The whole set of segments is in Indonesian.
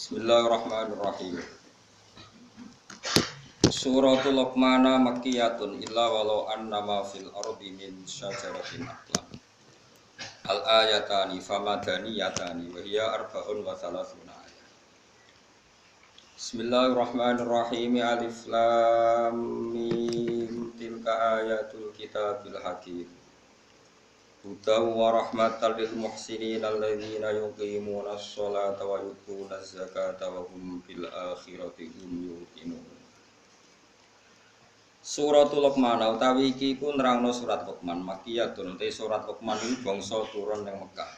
Bismillahirrahmanirrahim. Suratul Luqman makkiyatun illa walau annama fil ardi min syajaratin aqlam. Al ayatani famadaniyatani wa hiya arba'un wa thalathuna ayat. Bismillahirrahmanirrahim. Alif lam mim tilka ayatul kitabil hakim. Hudaw wa rahmatan lil muhsinin alladzina yuqimuna as-sholata wa yu'tuna az-zakata wa hum bil akhirati hum yuqinun. Suratul Luqman utawi iki ku nerangno surat Luqman makkiyatun te surat Luqman iki bangsa turun ning Mekah.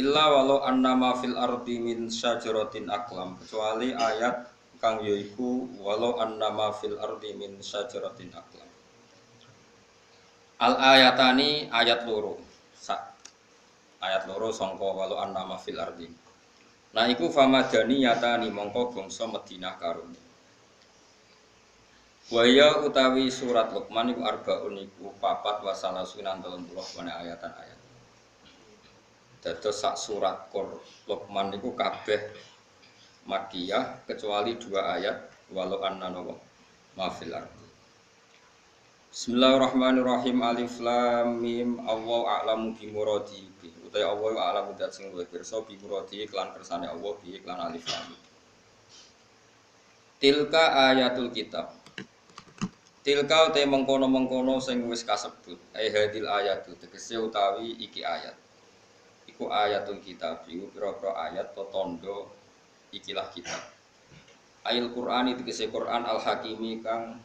Illa walau annama fil ardi min syajaratin aqlam kecuali ayat kang yaiku walau annama fil ardi min syajaratin aqlam. Al ayatani ayat loro. Ayat loro sangka walau annama fil ardi. Nah iku famadaniyatani mongko bangsa Madinah karone. Waya utawi surat Luqman iku arbaun iku papat wasala sunan 30 wane ayatan ayat. Dados sak surat Luqman iku kabeh Makkiyah kecuali dua ayat walau annama fil ardi. Bismillahirrahmanirrahim. Alif lam mim. Allahu a'lamu bi muradi bi. Utai Allah a'lamu dat sing luwih pirsa bi muradi iklan kersane Allah bi iklan alif lam. Tilka ayatul kitab. Tilka utai mengkono-mengkono sing wis kasebut. Ai hadil ayatu tegese utawi iki ayat. Iku ayatul kitab, iku pira-pira ayat to tondo ikilah kitab. Ayat Qur'an tegese Qur'an al-Hakimi kang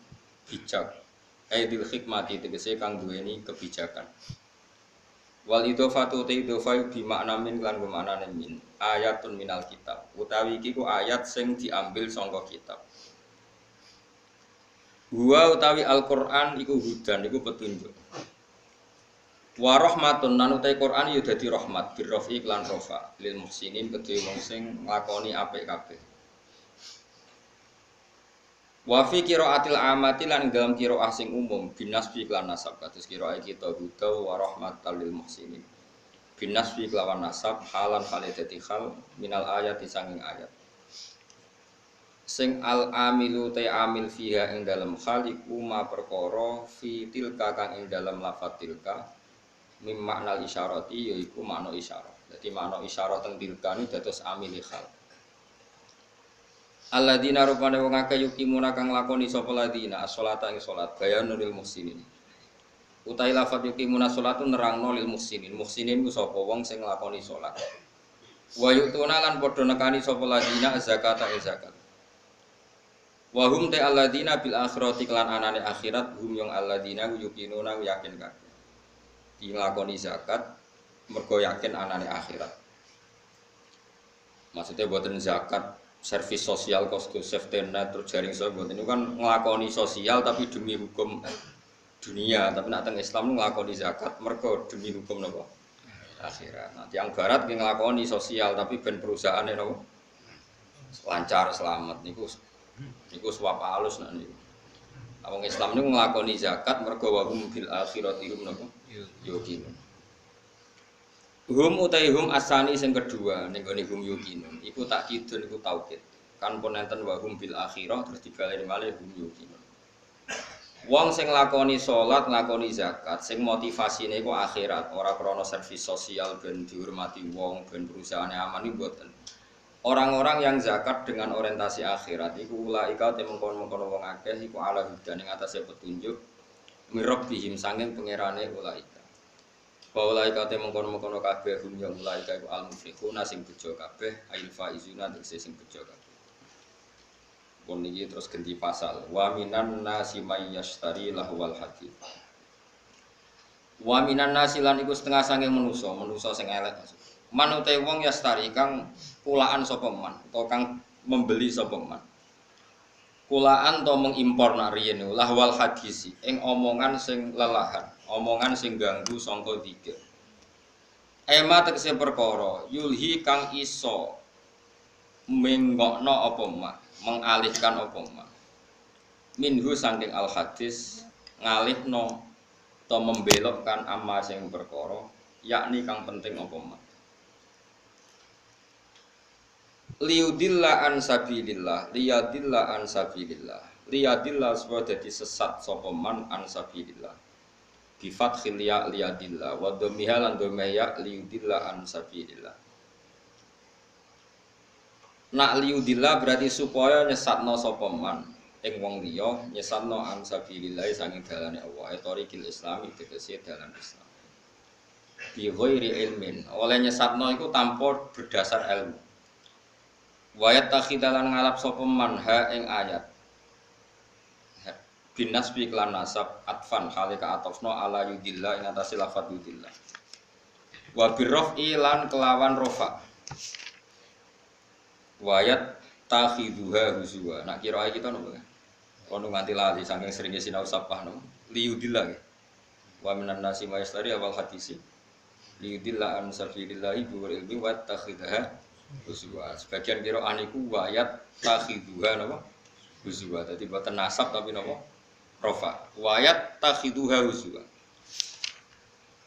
bijak. Aidil hikmati tegese kang duweni kebijakan. Wal idhofatu te idhofa bi makna min lan bermakna min. Ayatun minal kitab. Utawi iki ku ayat sing diambil saka kitab. Huwa utawi Al-Qur'an iku hudan iku petunjuk. Wa rahmatun lan utawi Qur'an ya dadi rahmat birrafi lan rafa lil muhsinin kedhe wong sing nglakoni apik kabeh. Wa fi qiraatil amati lan dalam qiraah sing umum binasbi lan nasab kados qiraah kita hudaw wa rahmatal lil muhsinin. Binasbi kelawan nasab halan khalidati khal minal ayati sanging ayat. Sing al amilu te amil fiha ing dalam khaliqu ma perkara fi tilka kang ing dalam lafaz tilka mim makna isyarati yaiku makna isyarat. Dadi makna isyarat teng tilka ni dados amil khal. Alladzina rupane wong akeh yukimuna kang lakoni sapa ladina as-sholata ing salat bayanul lil muhsinin. Utai lafaz yukimuna sholatu nerangno lil muhsinin. Muhsinin ku sapa wong sing nglakoni salat. Wa yutuna lan padha nekani sapa ladina zakata ing zakat. Wa hum ta alladzina bil akhirati lan anane akhirat hum yang alladzina yuqinuna yakin kabeh. Dilakoni zakat mergo yakin anane akhirat. Maksudnya boten zakat servis sosial kosto safety net terus jaring sosial itu kan ngelakoni sosial tapi demi hukum dunia, tapi nak teng Islam ngelakoni zakat mergo demi hukum nopo akhirat. Nah, yang barat ki ngelakoni sosial tapi ben perusahaane nopo lancar selamat niku suap halus nak niku. Wong Islam niku ngelakoni zakat mergo wa hum bil akhirati hum nopo yuqinun. Hum utai hum asani sing kedua ning gone hum yuqinun iku takkidun iku taukid kan ponenten wa hum bil akhirah terus dibaleni malih hum yuqinun. Wong sing lakoni salat lakoni zakat sing motivasine iku akhirat ora krana servis sosial ben dihormati wong ben perusahaane aman iki mboten. Orang-orang yang zakat dengan orientasi akhirat iku ulaika te mengkon-mengkon wong akeh iku ala hudan ing atase petunjuk mirabbihim sanging pangerane ulaika. Baulai kate mengkono-mengkono kabeh hum ya mulai iku al-muflihuna sing bejo kabeh ail faizuna tegese sing bejo kabeh. Pun iki terus ganti pasal. Wa minan nasi may yashtari lahwal hadits. Wa minan nasi lan iku setengah saking manusa sing elek. Man utahe wong yastari kang kulaan sapa man utawa kang membeli sapa man. Kulaan to mengimpor nak riyen lahwal hadisi ing omongan sing lelahan, omongan sing ganggu sangka dzikir. Ema tegese perkara yulhi kang iso menggokno apa mak, mengalihkan apa mak. Minhu saking al hadis ngalihno to membelokkan amma sing perkara yakni kang penting apa mak. Liyudilla an sabilillah, liyadilla an sabilillah. Liyadilla supaya dadi sesat sapa man an sabilillah. Bi fathil ya liyadilla wa dhammiha lan dhammaya liyudilla an sabilillah. Nak liyudilla berarti supaya nyesatno sapa man ing wong liya nyesatno an sabilillah sanging dalane Allah. Etorikil Islami tegese dalan Islam. Bi ghairi ilmin. Oleh nyesatno iku tanpa berdasar ilmu. Wayat takhidalan ngalap sapa man ha ing ayat binas bi klan nasab atfan khalika atofno ala yudillah ing atase lafadz yudillah wa birrafi lan kelawan rofa wayat takhiduha huzwa nak kira kita nopo ono nganti lali saking seringe sinau sapah no liyudillah wa minan nasi maistari awal hadisi liyudillah an sabilillah bi ilmi wa takhidaha huzwa. Sebagian kira aniku wayat takhiduha napa? Huzwa. Dadi boten nasab tapi napa? Rafa. Wayat takhiduha huzwa.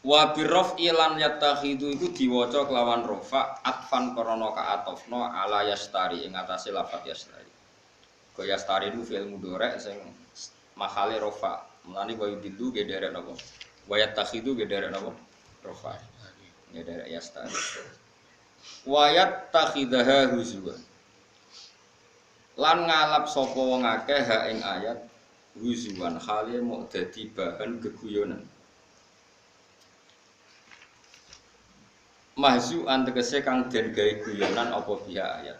Wa birraf'i lan yatakhidu iku diwaca kelawan rafa atfan krana kaatofna ala yastari ing atase lafaz yastari. Go yastari itu fi'il mudhari sing mahale rafa. Mulane wa yudillu ge derek napa? Wayat takhidu ge derek napa? Rafa. Ya derek yastari. Wayat takhidaha huzwa lan ngalap sapa wong akeh ha ing ayat huzwan khali mok dadi bahan geguyonan mahzu antegese kang den gawe guyonan apa biha ayat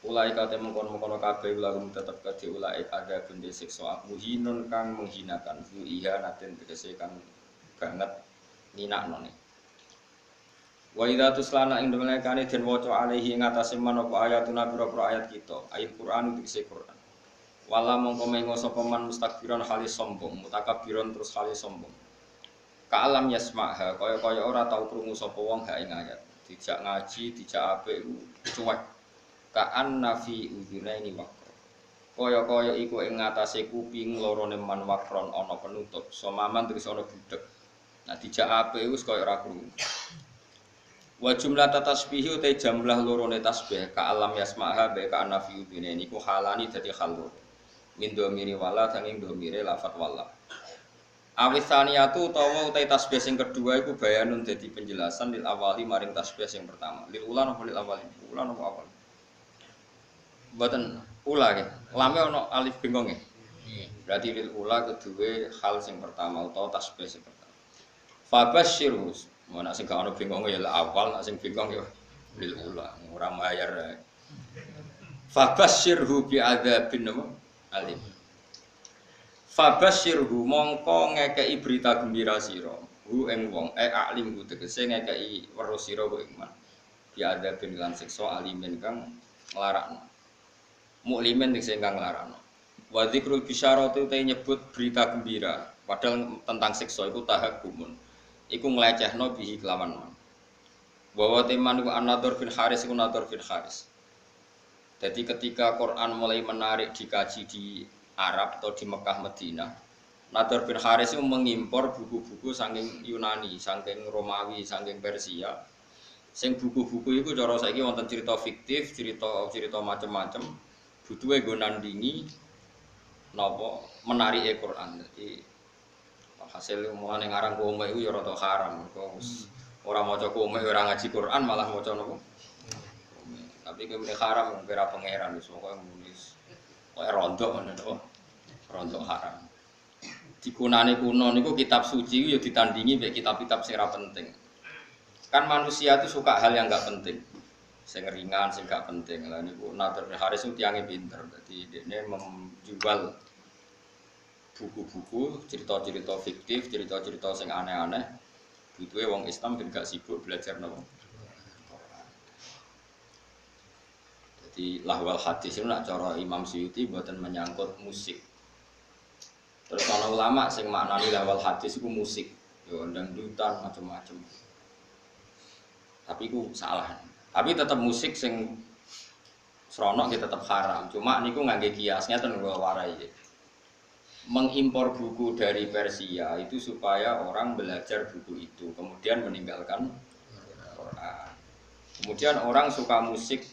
ulai kate mengkon-mengkon kabeh ulahum tetep kadhe ulai ada bende siksa muhinun kang menghinakan fu iya naten tegese kang banget ninakno ne wa idza tuslana ing demelekane den waca alaihi ing atase man apa ayatuna pira-pira ayat kita ayat Quran dikse Quran wala mongko mengo sapa man mustakbiran khalis sombong mutakabbiron terus khalis sombong ka alam yasmaha kaya-kaya ora tau krungu sapa wong ha ing ayat dijak ngaji dijak apik cuek ka annafi udhunaini waqra kaya-kaya iku ing atase kuping lorone man wakron ana penutup somaman terus ana budhek nah dijak apik wis kaya ora krungu wa jumlah tasbihi utai jumlah lorone tasbih ka alam yasmaha be ka anafi udine niku halani dadi khalur min domiri wala sanging domire lafat wala awisaniyatu utawa utai tasbih sing kedua iku bayanun dadi penjelasan lil awali maring tasbih sing pertama lil ulan apa lil awali ulan apa awal mboten ula nggih lame ana alif bengong nggih berarti lil ula kedue hal sing pertama utawa tasbih sing pertama fabasyirus mana sing gak ono bingung ya awal, nak sing bingung ya lil ula, ora mayar. Fabasyirhu bi adzabin alim. Fabasyirhu mongko ngekeki berita gembira sira, hu ing wong alim hu tegese ngekeki weruh sira ku iman. Bi adzabin lan siksa alimin kang nglarakno. Muklimin tegese kang nglarakno. Wa dzikrul bisyarati te nyebut berita gembira, padahal tentang siksa iku tahakumun. Iku nglecehno bihi kelawan man. Bahwa teman iku An-Nadhr bin Haris iku Nadhr bin Haris. Jadi ketika Quran mulai menarik dikaji di Arab atau di Mekah Madinah, Nadhr bin Haris itu mengimpor buku-buku saking Yunani, saking Romawi, saking Persia. Sing buku-buku itu cara saiki wonten cerita fiktif, cerita macam-macam. Butuhe nggo nandingi napa menarike Quran. Jadi hasil mulane ngarang komik iku ya rada haram. Kok ora maca komik ora ngaji Quran malah maca napa? Tapi komik haram kira pangeran wis pokoke nulis. Kok rondok ngono to. Rondok haram. Dikunane kuno niku kitab suci ya ditandingi mek kitab-kitab sing ora penting. Kan manusia itu suka hal yang enggak penting. Sing ringan, sing enggak penting. Lah niku Nadhr bin Haris itu tiange pinter. Dadi dekne menjual buku-buku, cerita-cerita fiktif, cerita-cerita sing aneh-aneh. Butuhe wong Islam ben gak sibuk belajar napa. Jadi lahwal hadis itu nak cara Imam Suyuti mboten menyangkut musik. Terus ana ulama sing maknani lahwal hadis iku musik, yo dangdutan macam-macam. Tapi iku salah. Tapi tetap musik sing sronok ya tetap haram. Cuma niku ngangge kiasnya ten warai. Mengimpor buku dari Persia itu supaya orang belajar buku itu kemudian meninggalkan Quran. Kemudian orang suka musik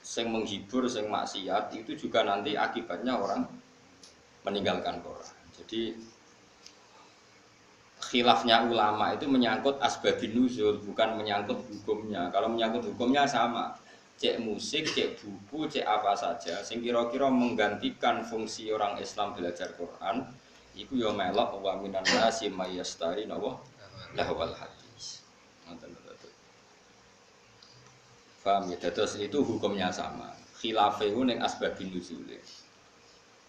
sing menghibur, sing maksiat itu juga nanti akibatnya orang meninggalkan Quran. Jadi khilafnya ulama itu menyangkut asbabun nuzul, bukan menyangkut hukumnya. Kalau menyangkut hukumnya sama. Cek musik, cek buku, cek apa saja sing kira-kira menggantikan fungsi orang Islam belajar Quran, iku ya melok wa minan nasi mayastari nawa lahwal hadis. Ngoten to. Paham ya? Terus itu hukumnya sama. Khilafahu ning asbabun nuzul.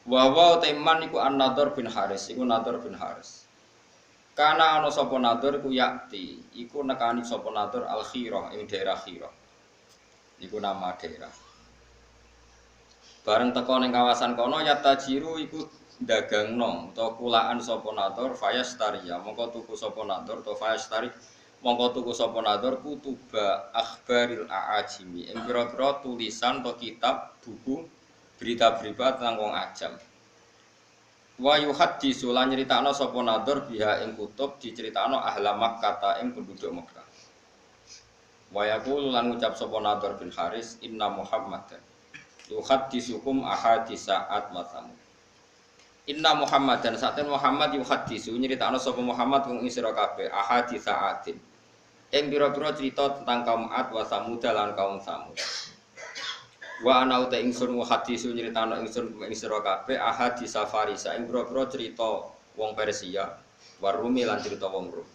Wa teman iku An-Nadhr bin Haris, iku Nadhr bin Haris. Kana ana sapa Nadhr ku yakti, iku nekani sapa Nadhr Al-Khirah ing daerah Khirah. Iku nama daerah. Bareng teko ning kawasan kono yatajiru iku dagangno utawa kulaan sapa Nadhr fayastariya, mongko tuku sapa Nadhr to fayastari, mongko tuku sapa Nadhr kutuba akhbaril aajimi, ing pira-pira tulisan to kitab buku berita-berita tentang wong ajam. Wa yuhaddisu lan nyritakno sapa Nadhr biha ing kutub diceritakno ahla Makkah ing penduduk Makkah. Wa yaqulu lan ngucap sapa Nadhr bin Haris inna Muhammadan yuhaddisukum ahadisa'at wa thamud. Inna Muhammadan saten Muhammad yuhaddisu nyritakno sapa Muhammad wong ing sira kabeh ahadisa'atin. Ing pira-pira cerita tentang kaum Ad wa Thamud lan kaum Thamud. Wa ana uta ingsun hadisu nyritano ingsun ing sira kabeh ahadis Farisa ing pira-pira cerita wong Persia warumi lan cerita wong Rum.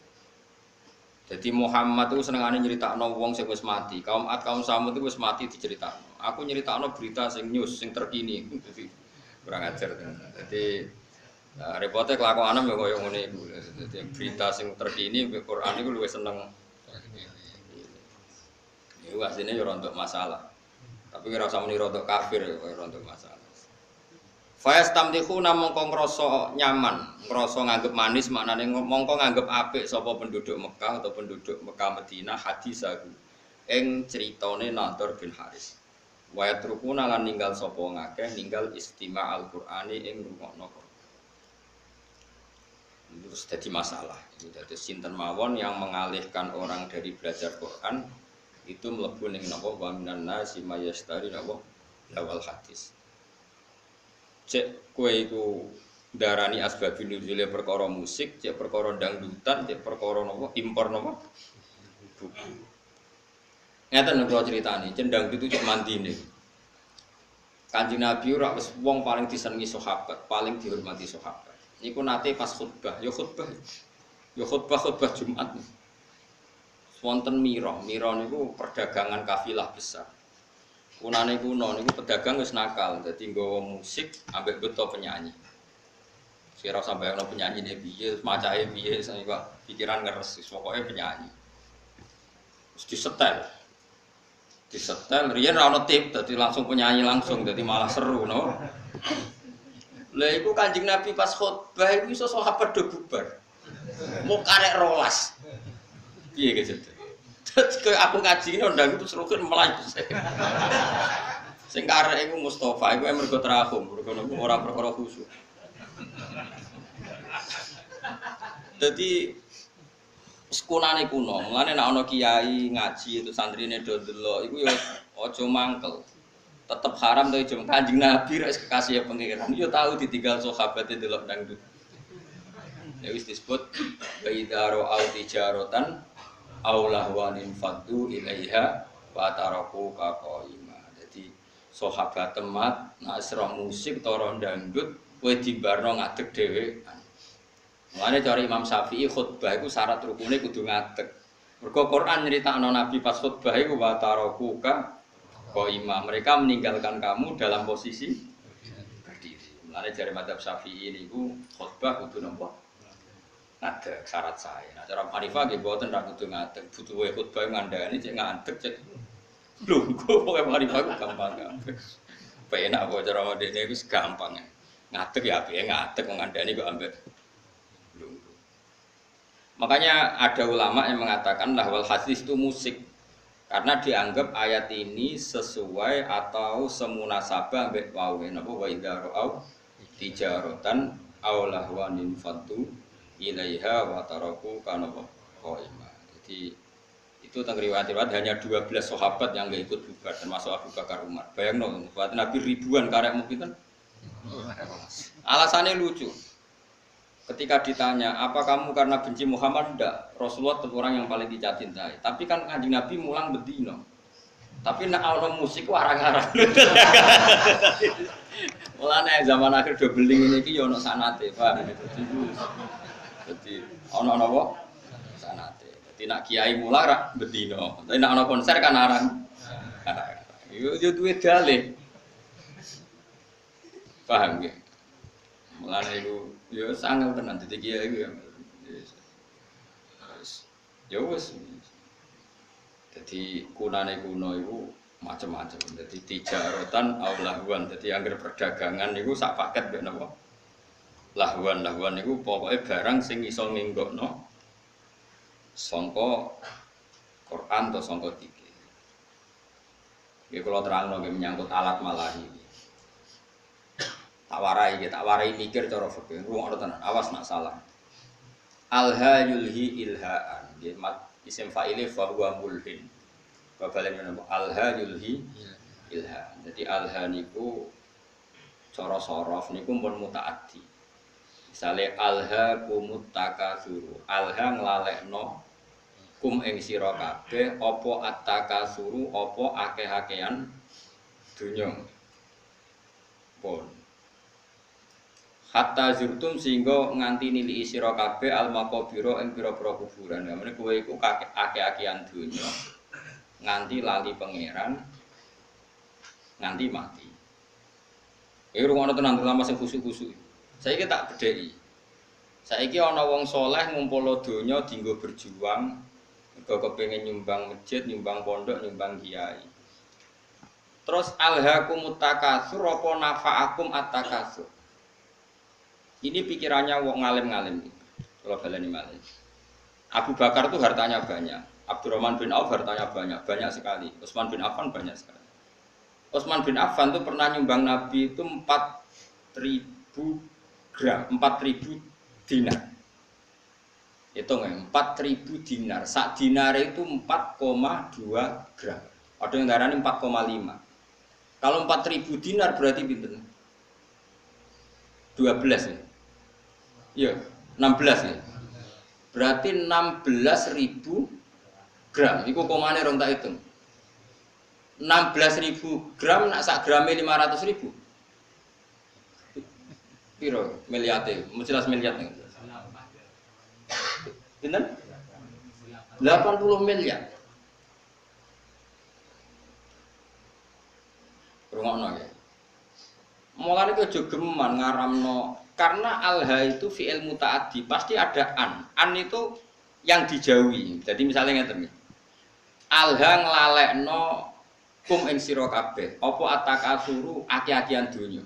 Jadi Muhammad itu senengane nyritakno wong sing wis mati. Kaum Ad kaum Thamud itu wis mati diceritakno. Aku nyritakno berita sing news sing terkini. Jadi kurang ajar. Jadi repotnya kelakuan ya kaya ngene iku. Jadi berita sing terkini Quran iku luwih seneng. Iku asline yo rontok masalah. Tapi kira usah muni rontok kafir ya rontok masalah. Fayastamtihu namung kok ngrasa nyaman, ngrasa nganggep manis maknane mongko nganggep apik sapa penduduk Mekah atau penduduk Mekah Madinah hadisahu. Ing critane Nadhr bin Haris. Wa yatrukuna lan ninggal sapa ngakeh ninggal istima' Al-Qur'ani ing rungokno. Terus jadi masalah. Jadi sinten mawon yang mengalihkan orang dari belajar Quran itu mlebu ning napa wa minan nasi mayastari napa lawal hadis. Cek kowe iku darani asbabun nuzule perkara musik, cek perkara dangdutan, cek perkara napa impor napa buku. Ngeten kula critani, cendang itu cek mandine. Kanjeng Nabi ora wis wong paling disenengi sahabat, paling dihormati sahabat. Niku nate pas khutbah, ya khutbah. Ya khutbah Jumat. Wonten mira niku perdagangan kafilah besar. Kunane kuno niku pedagang wis nakal, dadi nggawa musik ambek beto penyanyi. Sira sampe ono penyanyine piye, macahe piye, kok pikiran ngeres, pokoke penyanyi. Wis disetel. Disetel riyen ora ono tip, dadi langsung penyanyi langsung, dadi malah seru, no. Lah iku Kanjeng Nabi pas khutbah iku iso sahabat do bubar. Mau karek rolas. Piye gitu. Terus aku ngaji ndang itu serukin melayu. Sing karek iku Mustofa iku mergo terahum, mergo ora perkara khusyuk. Dadi sekunane kuno, mulane nek ana kiai ngaji itu santrine do delok iku ya aja mangkel. Tetep haram to ijo Kanjeng Nabi rek kekasih pengiran. Yo tahu ditinggal sahabate delok dangdut. Ya wis disebut baidaro au tijaratan aulahwanin faddu ilaiha wa taraku kaqaima. Jadi sahabat temat nek serah musik tara dangdut kowe dibarno ngadeg dhewe. Mulane cara Imam Syafi'i khutbah iku syarat rukune kudu ngadeg. Mergo Quran nyritakno Nabi pas khutbah iku wa taraku kaqaima. Mereka meninggalkan kamu dalam posisi berdiri. Mulane jare madzhab Syafi'i niku khutbah kudu napa? Ada syarat saya. Nah, cara Hanifah nggih mboten ra kudu ngadeg, butuh khutbah ngandani cek ngadeg cek. Lho, kok pokoke Hanifah ku gampang kabeh. Penak kok cara modene wis gampang. Ngadeg ya apike ngadeg ngandani kok ambek. Lho. Makanya ada ulama yang mengatakan lahwal hadis itu musik. Karena dianggap ayat ini sesuai atau semunasabah ambek wae napa wa idza ra'au tijaratan aw lahwanin fatu ilaiha wa taraku kana qaima. Jadi itu Itu tentang riwayat-riwayat hanya 12 sahabat yang nggak ikut bubar termasuk Abu Bakar Umar. Bayangno, buat Nabi ribuan karek mungkin kan. Alasannya lucu. Ketika ditanya, apa kamu karena benci Muhammad? Enggak. Rasulullah itu orang yang paling dicintai. Tapi kan Kanjeng Nabi mulang bedino. Tapi nak ono musik warang-arang. Mulane zaman akhir do beling ini iki ya ono sanate, paham gitu. Jadi ono apa? Sanate. Jadi nak kiai mulang ra bedino. Tapi nak ono konser kan arang. Yo duwe dalih. Paham nggih? Mulane iku ya sangat tenan dadi kiai iku ya. Ya wis. Jadi kunane kuno itu macam-macam. Jadi tijaratan au lahwan. Jadi anggar perdagangan itu sak paket mbek napa? Lahwan itu pokoknya barang sing iso nginggokno sangka Quran atau sangka fikih. Iki kula terangno menyangkut alat malahi. Tak warai mikir cara fikih. Rungokno tenan, awas nak salah. Alha yulhi ilhaan. Nggih isim fa'ile fa huwa mulhin. Babale menapa alha yulhi ilha. Jadi alha niku cara sorof niku pun mutaaddi. Misale alha kumut takasuru. Alha nglalekno kum ing sira kabeh apa attakasuru apa akeh-akehan dunya. Pun hatta zurtum sehingga nganti nili sira kabeh al maqabira ing pira-pira kuburan. Ya meneh kowe iku akeh-akehan donya nganti lali pangeran nganti mati. Iki rungokno tenan terutama sing khusuk-khusuk. Saiki tak bedheki. Saiki ana wong saleh ngumpul donya dienggo berjuang, mergo kepengin nyumbang masjid, nyumbang pondok, nyumbang kiai. Terus alhaqumut takasur apa nafa'akum at-takasur. Ini pikirannya wong ngalim-ngalim. Kalau baleni malih. Abu Bakar itu hartanya banyak. Abdurrahman bin Auf hartanya banyak sekali. Utsman bin Affan banyak sekali. Utsman bin Affan itu pernah nyumbang Nabi itu 4.000 gram, 4.000 dinar. Hitung ya, 4.000 dinar. Sak dinar itu 4,2 gram. Ada yang darani 4,5. Kalau 4.000 dinar berarti pinten? 12 ya. Iya, 16 ya. Berarti 16.000 gram. Iku komane rong tak hitung. 16.000 gram nak sak grame 500.000. Piro miliate? Jelas miliat nih. Pinten? 80 miliar. Rungokno ya. Mulane aja geman ngaramno karena alha itu fi'il mutaaddi pasti ada an. An itu yang dijauhi. Jadi misalnya ngeten iki. Alha nglalekno kum ing sira kabeh apa atakasuru aki-akian donya.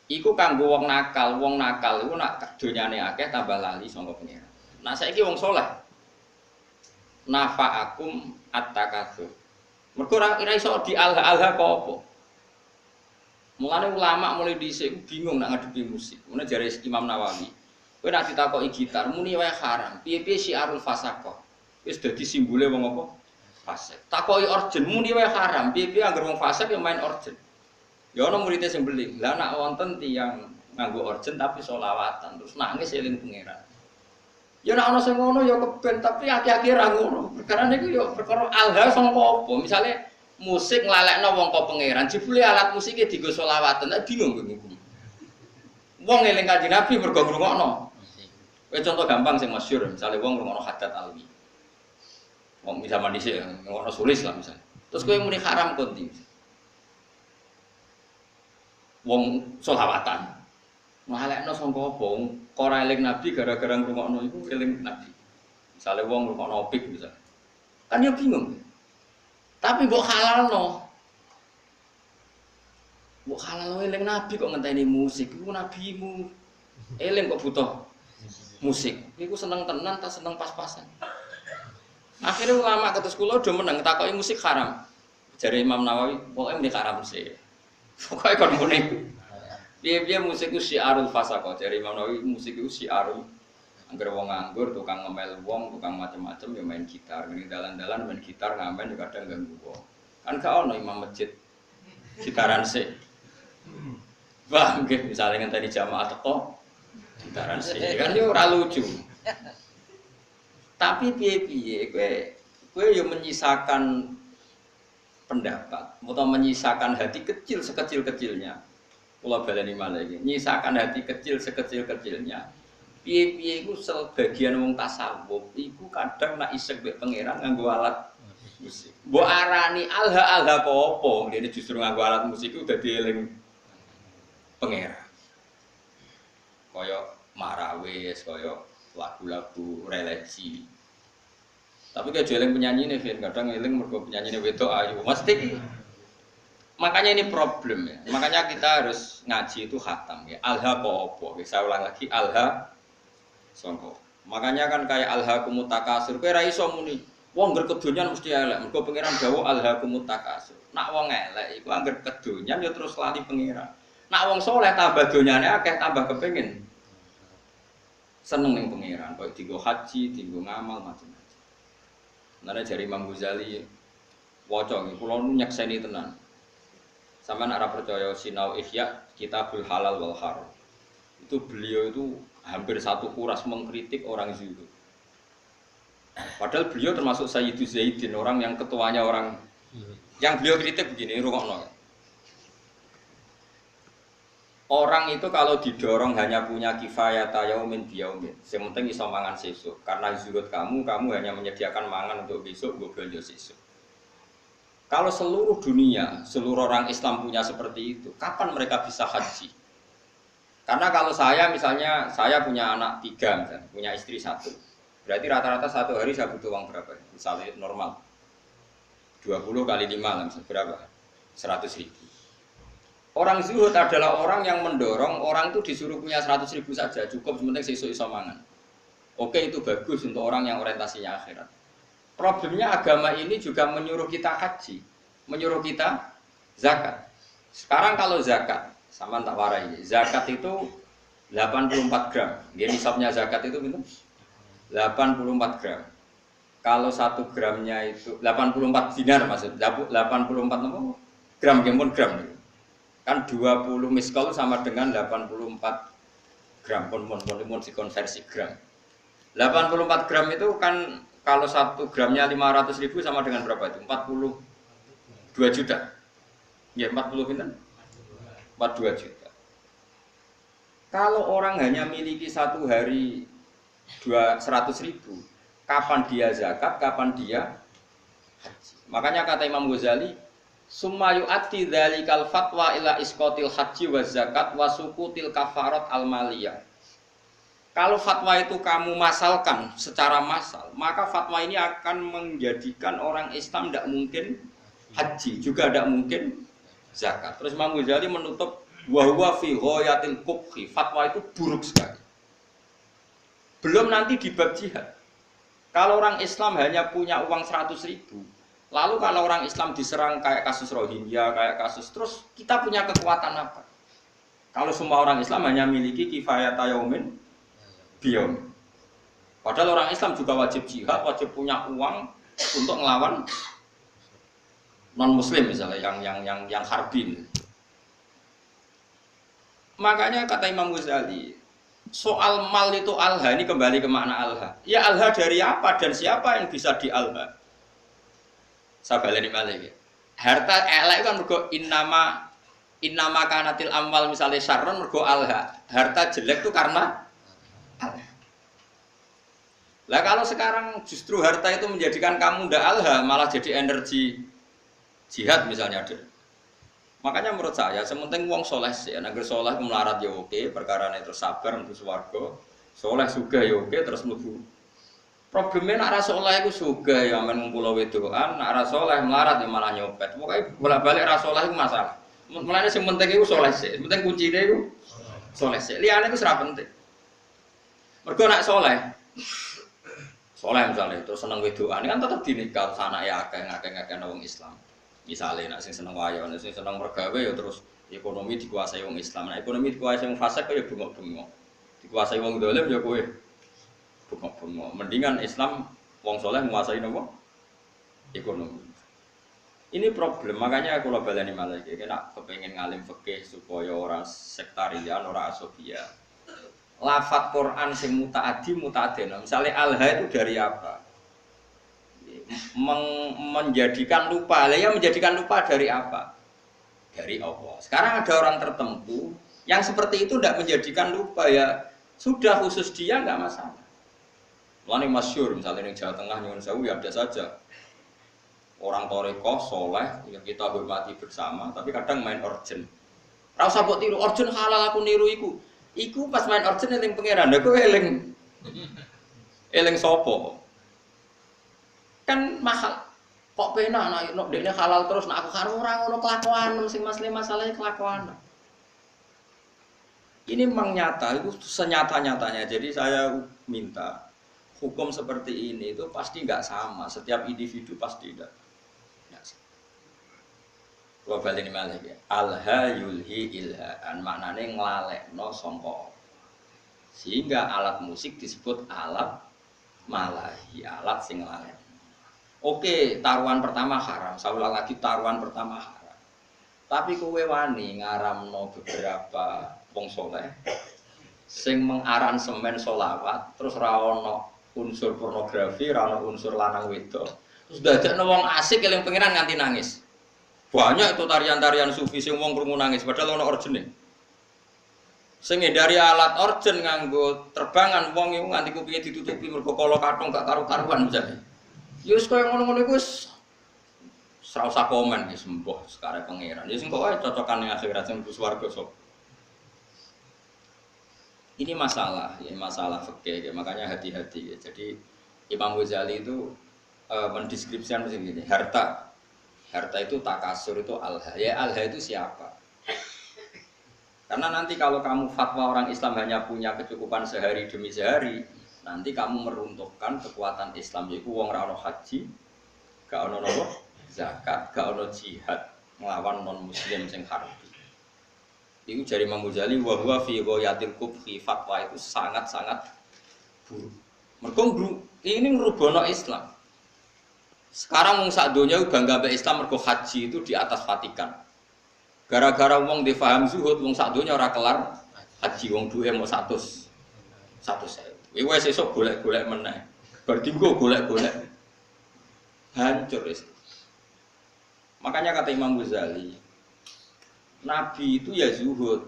Iku kanggo wong nakal iku nak donyane akeh tambah lali saka pengira. Nah saiki wong saleh nafa'akum at-takasur. Mergo ora iso di alha-alha kok apa. Mulane ulama mulai dhisik bingung nak ngadepi musik. Mulane jare Imam Nawawi, kowe nak ditakoki gitar muni wae haram. Piye-piye syiarul fasaqah. Wis dadi simbole wong apa? Fasik. Takoki orjen muni wae haram. Piye-piye anggere wong fasik ya main orjen. Ya ana murid sing beling. Lah nak wonten tiyang nganggo orjen tapi selawatan terus nangis eling pangeran. Ya nak ana sing ngono ya keben tapi akeh-akeh ra ngono. Perkara niku ya perkara alha sangka apa? Misale musik nglalekno wong kok pangeran, jebule alat musike dienggo selawatan, bingung kowe. Wong eling Kanjeng Nabi mergo ngrungokno. Kowe contoh gampang sing masyhur, misale wong ngrungokno hadat alwi. Wong zaman dhisik ngrungokno sulis lah misale. Terus kowe muni haram konti. Wong selawatan. Nglalekno sangka apa? Ora eling Nabi gara-gara ngrungokno iku eling Nabi. Misale wong ngrungokno opik misale. Kan ya bingung. Tapi mbok halalno. Mbok halalno eling Nabi kok ngenteni musik. Iku nabimu. Eling kok butuh musik. Iku seneng tenan ta seneng pas-pasan. Akhirnya ulama kados kula do meneng takoki musik haram. Jare Imam Nawawi, pokoke muni haram sih. Pokoke kon muni. Piye-piye musik ku syiarul fasaqah. Jare Imam Nawawi musik ku syiarul Angger wong nganggur, tukang ngemel wong, tukang macem-macem ya main gitar, ngene dalan-dalan main gitar ngamen ya kadang ganggu wong. Kan gak ono imam masjid gitaran sih. Paham nggih, misale ngenteni jamaah teko gitaran sih. Kan yo ora lucu. Tapi piye-piye kowe yo menyisakan pendapat atau menyisakan hati kecil sekecil-kecilnya. Kula baleni malih iki, nyisakan hati kecil sekecil-kecilnya. Piye-piye iku sebagian wong tasawuf iku kadang nak isek mbek pangeran nganggo alat musik. Mbok arani alha-alha apa? Dene justru nganggo alat musik iku dadi eling pangeran. Kaya marawis, kaya lagu-lagu religi. Tapi kayak jualan penyanyi nih, kadang ngiling mergo penyanyi wedok ayu, mesti. Makanya ini problem ya. Makanya kita harus ngaji itu khatam ya. Alha apa? Saya ulang lagi alha songko. Makanya kan kayak alha kumutakasur. Kayak raiso muni. Wong ngger kedonyan mesti elek. Mergo pangeran dawuh alha kumutakasur. Nak wong elek iku angger kedonyan ya terus lali pangeran. Nak wong soleh tambah donyane akeh tambah kepengin seneng ning pangeran. Kaya dienggo haji, dienggo ngamal macam-macam. Nana jari Imam Ghazali waca nggih kula nyekseni tenan. Sampeyan ora percaya sinau Ihya Kitabul Halal wal Haram. Itu beliau itu hampir satu kuras mengkritik orang zuhud. Padahal beliau termasuk Sayyidu Zaidin, orang yang ketuanya orang yang beliau kritik begini, rungokno. Orang itu kalau didorong hanya punya kifayata yaumin biyaumin. Yang penting iso mangan sesuk. Karena zuhud kamu hanya menyediakan mangan untuk besok, gue belanja sesuk. Kalau seluruh dunia, seluruh orang Islam punya seperti itu, kapan mereka bisa haji? Karena kalau saya misalnya, saya punya anak 3 misalnya, punya istri 1. Berarti rata-rata 1 hari saya butuh uang berapa? Misalnya normal 20 kali 5 misalnya berapa? 100.000. Orang zuhud adalah orang yang mendorong orang itu disuruh punya 100.000 saja, cukup sementing sesuk iso mangan. Oke, itu bagus untuk orang yang orientasinya akhirat. Problemnya agama ini juga menyuruh kita haji, menyuruh kita zakat. Sekarang kalau zakat, sama tak warai, zakat itu 84 gram. Dia nisabnya zakat itu gitu, 84 gram. Kalau 1 gramnya itu 84 dinar maksud, 84 apa? Gram, pun gram. Kan 20 miskol sama dengan 84 gram, pun dikonversi gram. 84 gram itu kan kalau 1 gramnya 500.000 sama dengan berapa itu? 42 juta. Ya 40 pinten? 42 juta. Kalau orang hanya miliki 1 hari 100.000, kapan dia zakat, kapan dia haji? Makanya kata Imam Ghazali, summa yu'atti dzalikal fatwa ila isqatil haji wa zakat wa suqutil kafarat al maliyah. Kalau fatwa itu kamu masalkan secara massal, maka fatwa ini akan menjadikan orang Islam tidak mungkin haji, juga tidak mungkin zakat. Terus Imam Ghazali menutup wa huwa fi ghayatil qubhi, fatwa itu buruk sekali. Belum nanti di bab jihad. Kalau orang Islam hanya punya uang 100.000, lalu kalau orang Islam diserang kayak kasus Rohingya, kayak kasus, terus kita punya kekuatan apa? Kalau semua orang Islam hanya miliki kifayata yaumin biyom. Padahal orang Islam juga wajib jihad, wajib punya uang untuk melawan non Muslim misalnya yang harbin. Makanya kata Imam Ghazali, soal mal itu alha, ini kembali ke makna alha. Ya alha dari apa dan siapa yang bisa di alha? Saya baleni malih. Harta elek kan mergo innama kanatil amwal misalnya syarron mergo alha. Harta jelek itu karena lah kalau sekarang justru harta itu menjadikan kamu ndak alha, malah jadi energi jihad misalnya ada. Makanya menurut saya sementing wong soleh sih, agar soleh melarat ya oke, perkara itu sabar untuk swarga, soleh juga ya oke, terus mlebu. Problemnya nak rasa soleh itu juga ya men ngumpul wedokan, nak rasa soleh melarat ya malah nyopet. Pokoknya bolak-balik rasa soleh itu masalah. Mulane sing penting itu soleh sih, penting kuncine itu soleh sih. Liyane itu ora penting. Mergo nak soleh misalnya terus seneng wedokan kan tetap dinikah sana ya akeh wong Islam. Misalnya nak sing seneng wayo, sing seneng mergawe ya terus ekonomi dikuasai wong Islam. Nah ekonomi dikuasai wong fasik ya bengok-bengok. Dikuasai wong dolim ya kowe bengok-bengok. Mendingan Islam wong soleh menguasai nopo ekonomi. Ini problem, makanya aku baleni malah iki nek kepengin ngalim fikih supaya ora sektarian, ora asofia. Lafat Quran sing mutaaddi mutaadena. Misalnya alha itu dari apa? Menjadikan lupa. Lah ya menjadikan lupa dari apa? Dari Allah. Sekarang ada orang tertentu yang seperti itu tidak menjadikan lupa ya sudah khusus dia nggak masalah. Mulane masyhur misalnya di Jawa Tengah nyuwun sewu ya ada saja. Orang toreko soleh yang kita hormati bersama, tapi kadang main orjen. Rasa mbok tiru orjen halal aku niru iku. Iku pas main orjen eling pangeran, aku eling sopo. Kan mahal. Kok penak nek dekne halal terus nek aku karo ora ngono kelakuan sing masalahnya kelakuan. Ini memang nyata, itu senyata-nyatanya. Jadi saya minta hukum seperti ini itu pasti nggak sama. Setiap individu pasti tidak. Kalau balik ini malah ya, alha yulhi ilhaan maknanya nglalekno sangka. Sehingga alat musik disebut alat malahi, alat sing nglalek. Oke, taruhan pertama haram. Saya ulang lagi, taruhan pertama haram. Tapi kowe wani ngaramno beberapa wong saleh sing mengaransemen sholawat terus ra ono unsur pornografi, ra ono unsur lanang wedok. Terus dadekno wong asik eling pengiran nganti nangis. Banyak itu tarian-tarian sufi sing wong krungu nangis padahal ono orjene. Sing dari alat orjen nganggo terbangan wong iku nganti kupinge ditutupi mergo kala kathong gak karu-karuan misalnya. Ya wis koyo ngono-ngono iku wis ora usah komen wis mbah sekare pangeran. Ya sing kok wae cocokan ning akhirat sing swarga sok. Ini masalah, ya masalah fikih, ya. Makanya hati-hati. Ya. Jadi Imam Ghazali itu mendeskripsikan begini, harta itu takasur itu alha. Ya alha itu siapa? Karena nanti kalau kamu fatwa orang Islam hanya punya kecukupan sehari demi sehari, nanti kamu meruntuhkan kekuatan Islam. Yaitu wong ra ono haji, gak ono nopo zakat, gak ono jihad melawan non muslim sing harbi. Itu dari Imam Ghazali wa huwa fi ghayatil kubhi, fatwa itu sangat-sangat buruk. Mergo ini ngrubono Islam. Sekarang wong sak donya bangga mbek Islam mergo haji itu di atas Vatikan. Gara-gara wong difaham zuhud wong sak donya ora kelar haji wong duwe mau 100. 100.000. Iku wis esuk golek-golek meneh. Bar dinggo golek-golek. Hancur wis. Makanya kata Imam Ghazali, Nabi itu ya zuhud,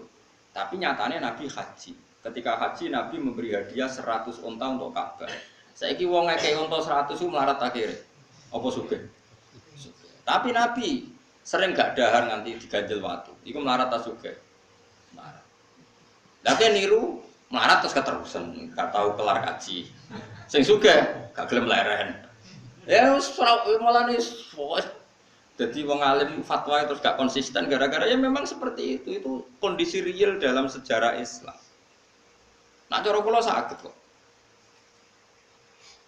tapi nyatanya Nabi haji. Ketika haji Nabi memberi hadiah 100 unta untuk Ka'bah. Saiki wong ngekek unta 100 itu melarat akhirnya. Apa sugih? Tapi Nabi sering gak dahar nganti diganjel watu. Iku melarat ta sugih? Melarat. Lah niru melarat terus keterusan, gak tahu kelar haji. Sing sugih gak gelem leren. Ya wis malah wis jadi wong alim fatwa terus gak konsisten gara-gara ya memang seperti itu kondisi real dalam sejarah Islam. Nah cara kula saged kok.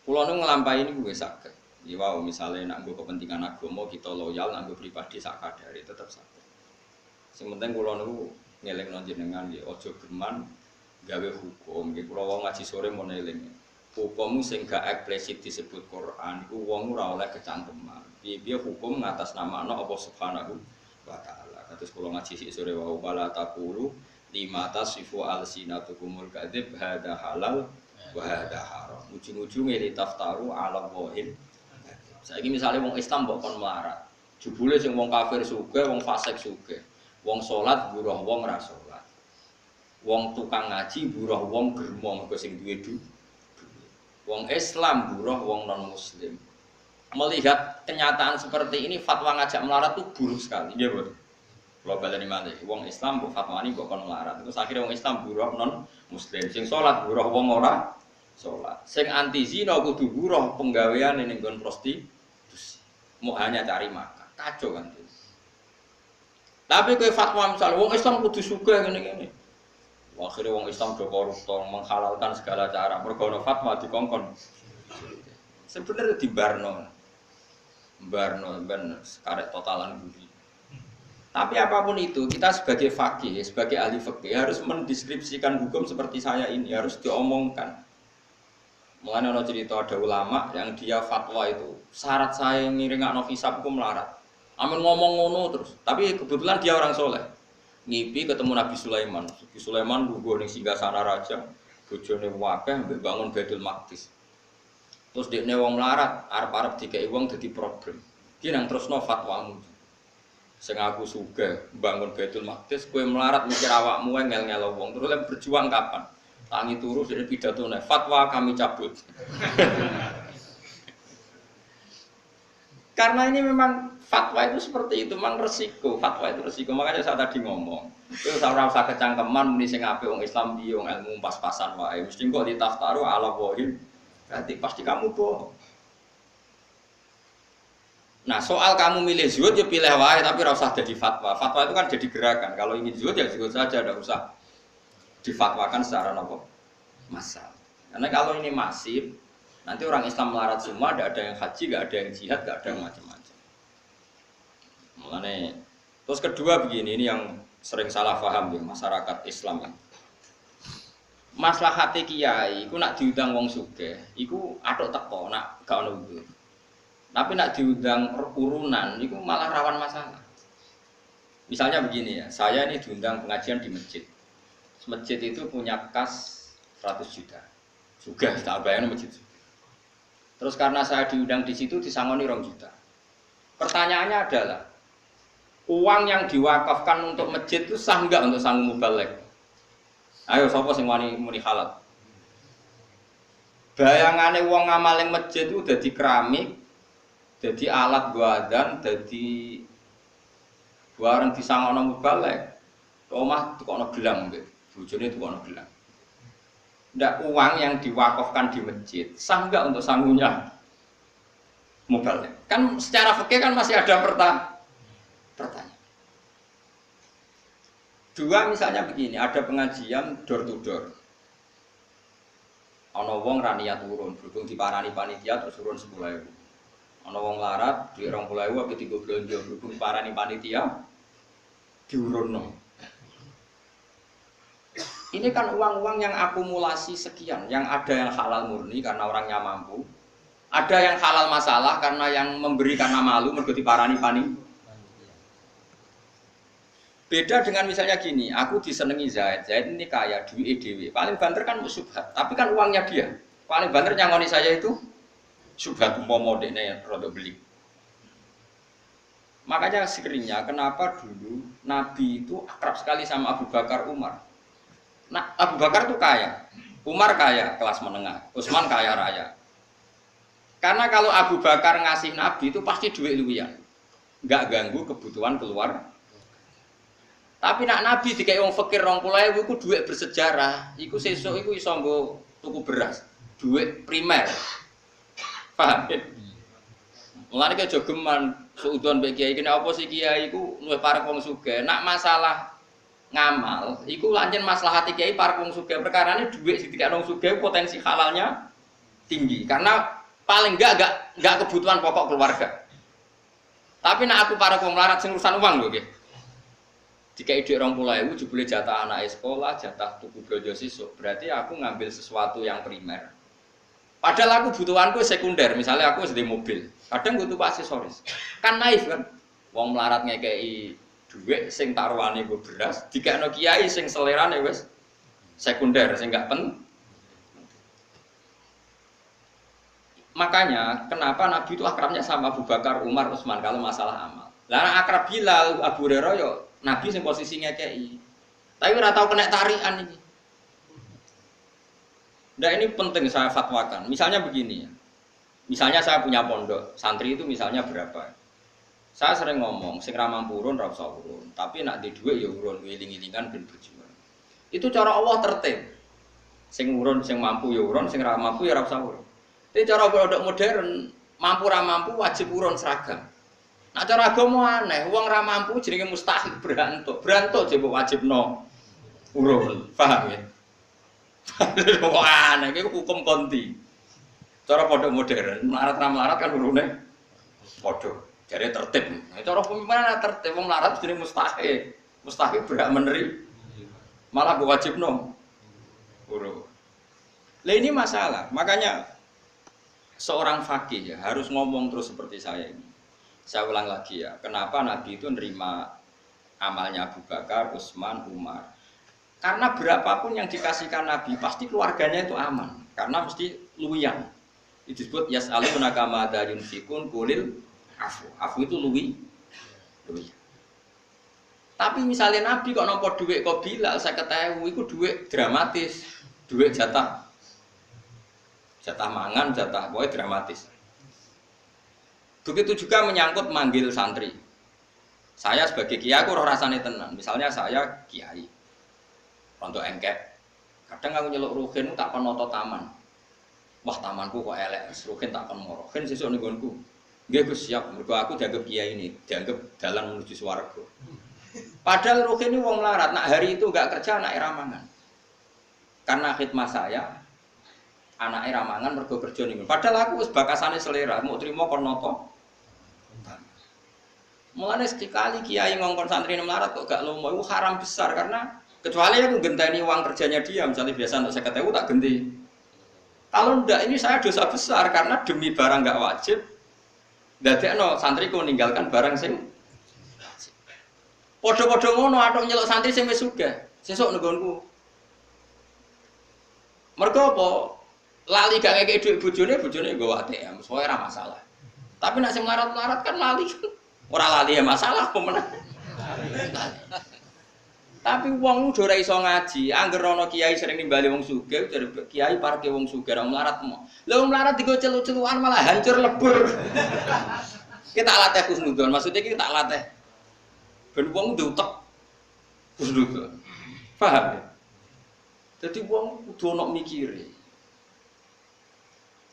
Kula nu nglampahi niku wis saged. Ya wow misale nek nggo kepentingan agama kita loyal, nek nggo pribadi sak kadare tetep saged. Sing penting kula niku ngelingno jenengan nggih aja geman gawe hukum. Nggih kula wong ngaji sore mun eling. Hukum sing gak eksplisit disebut Quran iku wong ora oleh kecangkeman. Piye hukum ngatasnamakan Allah Subhanahu wa taala. Kados kula ngaji sik sore wa wala taqulu lima tasifu alsinatukumul kadzib hada halal wa hada haram. Ujung-ujunge li taftaru ala wahid. Saiki misale wong Islam mbok kon melarat. Jebule sing wong kafir sugih, wong fasik sugih. Wong salat buruh wong ra salat. Wong tukang ngaji buruh wong germo mergo sing duwe duit. Wong Islam buruh wong non muslim. Melihat kenyataan seperti ini fatwa ngajak melarat itu buruk sekali. Iya betul. Kalau baleni malih, wong Islam bu fatwa ini kok kon melarat. Terus akhirnya wong Islam buruh non muslim. Sing salat buruh wong ora salat. Sing anti zina kudu buruh penggawean ning nggon prostitusi. Mau hanya cari makan. Kacau kan itu. Tapi kowe fatwa misal wong Islam kudu sugih ngene-ngene. Akhirnya wong Islam do koruptor menghalalkan segala cara. Mergo ana fatwa dikongkon. Sebenarnya di Barno ben karek totalan budi. Tapi apapun itu, kita sebagai faqih, sebagai ahli fikih harus mendeskripsikan hukum seperti saya ini, harus diomongkan. Mulane ana cerita ada ulama yang dia fatwa itu syarat saya ngiringakno hisab ku melarat. Amin ngomong ngono terus. Tapi kebetulan dia orang soleh. Ngipi ketemu Nabi Sulaiman. Nabi Sulaiman lungguh ning singgasana raja, bojone wakeh mbek bangun Baitul Maqdis. Terus dekne wong melarat, arep-arep dikeki wong dadi problem. Ki nang terusno fatwamu. Sing aku sugih bangun Baitul Maqdis, kowe melarat mikir awakmu ngel-ngelo wong. Terus lek berjuang kapan? Tangi turu dari pidatone, fatwa kami cabut. Karena ini memang fatwa itu seperti itu, memang resiko. Fatwa itu resiko. Makanya saya tadi ngomong, itu ora usah kecangkeman muni sing apik wong Islam piye wong ilmu pas-pasan wae. Mesti kok ditaftaru ala wahid. Berarti pasti kamu bohong. Nah, soal kamu milih zuhud ya pilih wae tapi ora usah jadi fatwa. Fatwa itu kan jadi gerakan. Kalau ingin zuhud ya zuhud saja, tidak usah difatwakan secara nopo massal. Karena kalau ini masif, nanti orang Islam melarat semua, tidak ada yang haji, tidak ada yang jihad, tidak ada yang macam-macam. Mulane, terus kedua begini, ini yang sering salah paham ya masyarakat Islam ya. Maslahate kiai, iku nak diundang wong sugih, iku atok teko, nak gak ono uzur. Tapi nak diundang urunan, iku malah rawan masalah. Misalnya begini ya, saya ini diundang pengajian di masjid. Masjid itu punya kas 100 juta. Juga tak bayangin masjid. Terus karena saya diundang di situ disangoni 2 juta. Pertanyaannya adalah uang yang diwakafkan untuk masjid itu sah enggak untuk sanggup mubalek? Ayo sapa sing wani muni halal? Bayangane wong ngamaling masjid itu dadi keramik, dadi alat guadan, dadi barang disangono mubalek. Omah tukokno gelang mbek bojone tukokno gelang. Ndak uang yang diwakafkan di masjid sah enggak untuk sangunya mubalek? Kan secara fikih kan masih ada pertanyaan. Dua misalnya begini, ada pengajian door to door. Ana wong ra niat turun, berhubung diparani panitia terus turun 10.000. Ana wong larat duit 20.000 apa digo blonjo, berhubung diparani panitia diurunno. Ini kan uang-uang yang akumulasi sekian, yang ada yang halal murni karena orangnya mampu, ada yang halal masalah karena yang memberi karena malu mergo diparani panitia. Beda dengan misalnya gini, aku disenengi Zaid ini kaya, duit dewe. Paling banter kan subhat, tapi kan uangnya dia. Paling banter nyangoni saya itu subhat umpama dekne rada beli. Makanya seringnya kenapa dulu Nabi itu akrab sekali sama Abu Bakar Umar. Nah, Abu Bakar itu kaya, Umar kaya kelas menengah, Utsman kaya raya. Karena kalau Abu Bakar ngasih Nabi itu pasti duit luwian, nggak ganggu kebutuhan keluar. Tapi nak Nabi dikai wong fakir 20.000 iku duit bersejarah. Iku sesuk iku iso nggo tuku beras, duit primer. Paham? Mulane ki aja geman suudon mbek kiai kene apa sih kiai iku luwih parek wong sugih. Nak masalah ngamal, iku lancen maslahati kiai parek wong sugih. Perkarane duit didikake wong sugih potensi halalnya tinggi. Karena paling enggak kebutuhan pokok keluarga. Tapi nak aku parek wong melarat sing urusan uang lho nggih. Jika ide 20.000 jebule jatah anak sekolah, jatah tuku belanja sisuk, berarti aku ngambil sesuatu yang primer. Padahal aku butuhanku sekunder, misalnya aku sedih mobil, kadang butuh aksesoris. Kan naif kan? Wong melarat ngekei duit sing taruhane nggo beras, dikekno kiai sing selerane wis sekunder, sing gak penting. Makanya kenapa Nabi itu akrabnya sama Abu Bakar, Umar, Utsman kalau masalah amal. Lah akrab Bilal, Abu Hurairah yo Nabi sing posisinya ngekei. Tapi ora tau kena tarikan iki. Nah ini penting saya fatwakan. Misalnya begini ya. Misalnya saya punya pondok, santri itu misalnya berapa? Saya sering ngomong, sing ra mampu urun ra usah urun, tapi nak di dhuwit ya urun, wiling-wilingan ben berjuang. Itu cara Allah tertib. Sing urun, sing mampu ya urun, sing ra mampu ya ra usah urun. Tapi cara pondok modern, mampu ra mampu wajib urun seragam. Nah cara agama aneh, wong ra mampu jenenge mustahil berantuk. Berantuk jebuk wajibno urun. Paham ya? Kok aneh iki hukum konti. Cara pondok modern, melarat ra melarat kan urune padha. Jare tertib. Nah, cara pemimpin tertib wong melarat jenenge mustahil. Mustahil berhak meneri. Malah wajibno urun. Lah ini masalah. Makanya seorang fakih ya harus ngomong terus seperti saya ini. Saya ulang lagi ya, kenapa Nabi itu nerima amalnya Abu Bakar, Utsman, Umar? Karena berapapun yang dikasihkan Nabi pasti keluarganya itu aman, karena mesti luwian. Itu disebut yas'alunaka madza yunfikun qulil afu. Afu itu luwian. Tapi misalnya Nabi kok nampa duit kok Bilal 50.000 itu duit dramatis, duit jatah mangan, jatah boy dramatis. Begitu juga menyangkut manggil santri. Saya sebagai kiai aku roh rasane tenan. Misalnya saya kiai, untuk engkek. Kadang aku nyeluk ruhin tak kon noto taman. Wah tamanku kok elek, ruhin tak kon moro. Ruhin sesuk ning nggonku. Nggih Gus siap, mergo aku dianggap kiai ini, dianggap dalan menuju swarga. Padahal ruhin ini wong melarat, nak hari itu enggak kerja anak ramangan. Karena khidmah saya anak ramangan mergo kerja ning. Padahal aku wis bakasane selera, mau trimo kon noto. Mulane sekali kiai ngongkon santri melarat kok gak lomo, itu haram besar karena kecuali aku genteni uang kerjanya dia, misalnya biasa untuk 50.000 tak genti. Kalau ndak ini saya dosa besar karena demi barang gak wajib. Dadekno santriku ninggalkan barang sing wajib. Padha-padha ngono atok nyeluk santri sing wis sugih, sesuk nggonku. Mergo apa? Lali gak ngekek dhuwit bojone nggo ATM, soalnya ora masalah. Tapi nek sing melarat-melarat kan lali. Ora lali ya masalah apa meneh. Tapi wong udah ora iso ngaji, angger ana kiai sering nimbali wong sugih, jare kiai parke wong sugih ora melarat mo. Lah wong melarat digo celu-celuan malah hancur lebur. Kita latih husnudzon, maksudnya kita latih ben wong diutek husnudzon. Paham ya? Dadi wong kudu ana mikire.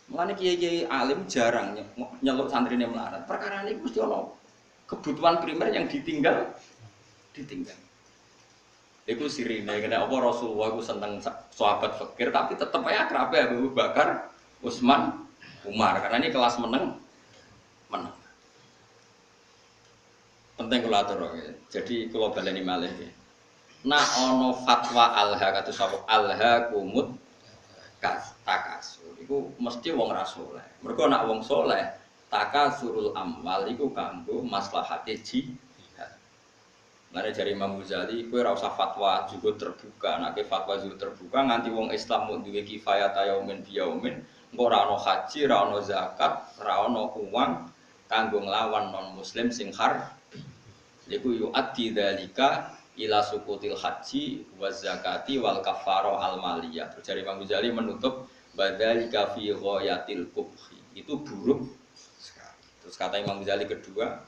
Mulane kiai-kiai alim jarang nyeluk santrine melarat. Perkara ini mesti ana kebutuhan primer yang ditinggal. Iku sirine kena apa Rasulullah iku seneng sahabat fakir tapi tetep ae akrabe Abu Bakar, Utsman, Umar karena ini kelas meneng. Penting kula atur ya. Jadi kula baleni malih ya. Nah ana fatwa alha kados sapa alha kumut takasur. Iku mesti wong ra saleh. Mergo nek wong saleh takasurul amwal iku kanggo maslahate jihad. Lare jari Imam Ghazali, kowe ora usah fatwa juga terbuka, nek fatwa juga terbuka nganti wong Islam mung duwe kifayah yaumin biyaumin, engko ora ana haji, ora ana zakat, ora ana uang kanggo nglawan non muslim sing harbi. Iku yu addi dzalika ila sukutil haji wa zakati wal kafarah al maliyah. Terus jari Imam Ghazali menutup badzalika fi ghayatil qubhi. Itu buruk sekali. Terus kata Imam Ghazali kedua,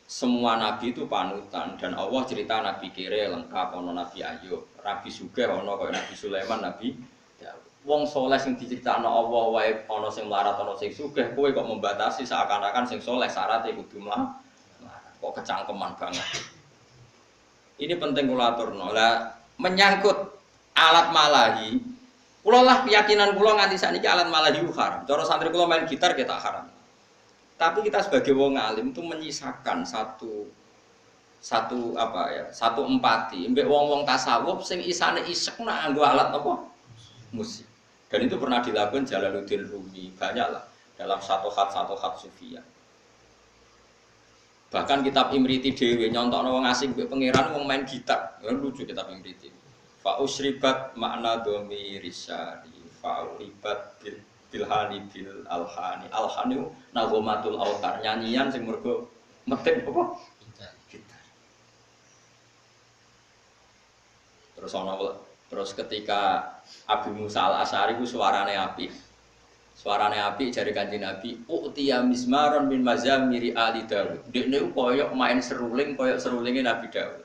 semua nabi itu panutan dan Allah cerita nabi kere lengkap ono nabi Ayub, nabi Sugih ono kaya nabi Sulaiman, nabi Daud. Wong soleh sing diceritakno Allah wae ono sing melarat ono sing sugih, kowe kok membatasi seakan-akan sing soleh syaratnya kudu melarat. Kok kecangkeman banget. Ini penting kula aturno. Lah menyangkut alat malahi, kula lah keyakinan kula nganti sakniki alat malahi haram. Cara santri kula main gitar kita haram. Tapi kita sebagai wong alim itu menyisakan satu empati. Mbek wong-wong tasawuf sing isane isek nak nganggo alat apa? Musik. Dan itu pernah dilakukan Jalaluddin Rumi, banyaklah dalam satu khat sufiyah. Bahkan kitab Imriti dhewe nyontokno wong asing mbek pangeran wong main gitar. Ya lucu kitab Imriti. Fa usribat makna dhamirisari fa uribat bilhani bil alhani nagomatul autar nyanyian sing mergo metik apa gitar. Terus ketika Abu Musa al-Asy'ari ku suarane apik jare Kanjeng Nabi utiya mismaron min mazamiri ali Daud. Dekne koyo main seruling koyo serulinge Nabi Daud.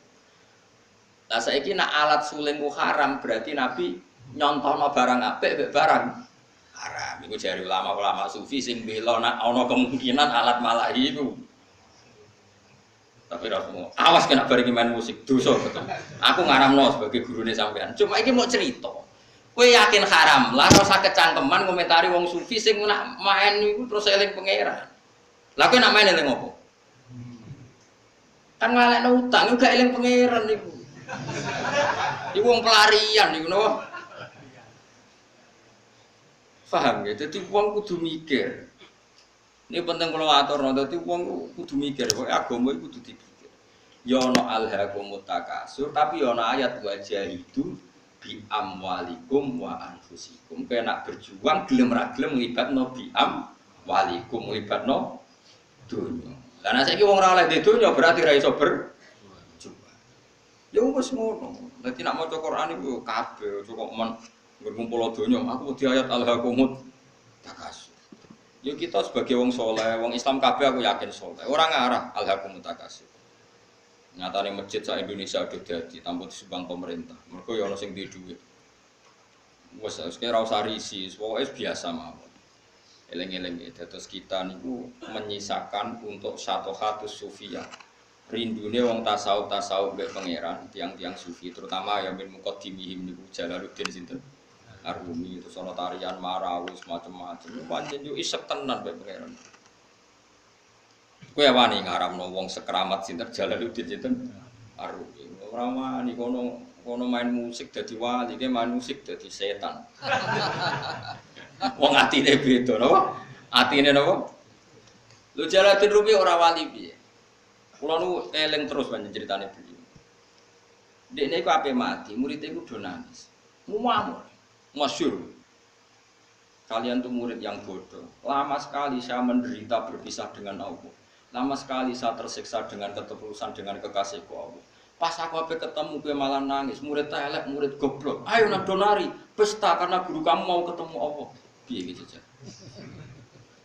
Lah saiki nek alat suling ku haram berarti Nabi nyontono barang apik mbek barang haram. Iku jari ulama-ulama sufi sing bela nek ana kemungkinan alat malahi iku. Tapi ra semua. Awas kena bareng main musik dosa betul. Aku ngaramno sebagai gurune sampean. Cuma iki mau cerita. Kowe yakin haram, lah ora usah kecangkeman komentari wong sufi sing nak main iku terus eling pangeran. Lah kowe nak main eling opo? Kan ngalekno utang gak eling pangeran niku. Iku wong pelarian niku no. Paham ya? Jadi wong kudu mikir. Ini penting kalau atur, dadi wong kudu mikir, kok agama iku kudu dipikir. Ya ana alhaqumut takasur, tapi ya ana ayat wajah itu bi amwalikum wa anfusikum. Kaya nak berjuang gelem ra gelem nglibatno bi amwalikum nglibatno dunya. Lah nek saiki wong ora oleh dunya berarti ra iso berjuang. Ya wis ngono. Dadi nak maca Quran iku kabeh kok men ngumpul donya, aku wedi ayat alhaqumut takasur. Ya kita sebagai wong soleh, wong Islam kabeh aku yakin soleh. Orang ngarah alhaqumut takasur. Nyatane masjid sak Indonesia udah dadi tanpa disumbang pemerintah. Mergo ya ana sing duwe dhuwit. Wes kira usah risi, pokoke biasa mawon. Eleng-eleng dados kita niku menyisakan untuk satu hatus sufiyah. Rindune wong tasawuf mbek pangeran, tiang-tiang sufi terutama ya min muqaddimihim niku Jalaluddin sinten Arumi itu sono tarian marawis macam-macam. Pancen yo isek tenan mbek pangeran. Kowe wani ngaramno wong sekramat sinten Jalaluddin sinten Arumi. Ora wani kono main musik dadi wali, ki main musik dadi setan. Wong atine beda napa? Atine napa? Lu Jalaluddin Rumi ora wali piye? Kula nu eling terus panjen critane beliau. Dekne iku ape mati, murid iku do nangis. Muamur. Masyhur. Kalian tuh murid yang bodoh. Lama sekali saya menderita berpisah dengan Allah. Lama sekali saya tersiksa dengan ketulusan dengan kekasihku Allah. Pas aku ape ketemu gue malah nangis. Murid elek, murid goblok. Ayo nak donari pesta karena guru kamu mau ketemu Allah. Piye gitu aja.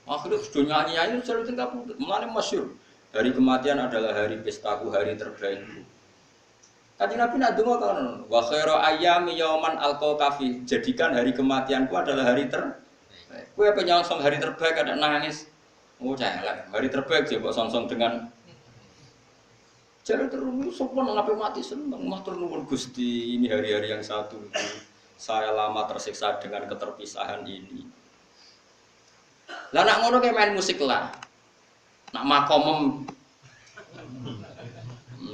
Akhirnya sudah nyanyi selalu tinggal putih. Mulane masyhur. Hari kematian adalah hari pestaku, hari terbaikku. Kanjeng Nabi nak donga kan, wa khairu ayyami yauman alqa fi. Jadikan hari kematianku adalah hari terbaik. Kowe apa nyongsong hari terbaik ada nangis. Oh celek, hari terbaik coba songsong dengan jare terus sopan ngapain mati seneng matur nuwun Gusti, ini hari-hari yang satu itu saya lama tersiksa dengan keterpisahan ini. Lah nak ngono kayak main musik lah. Nak makomem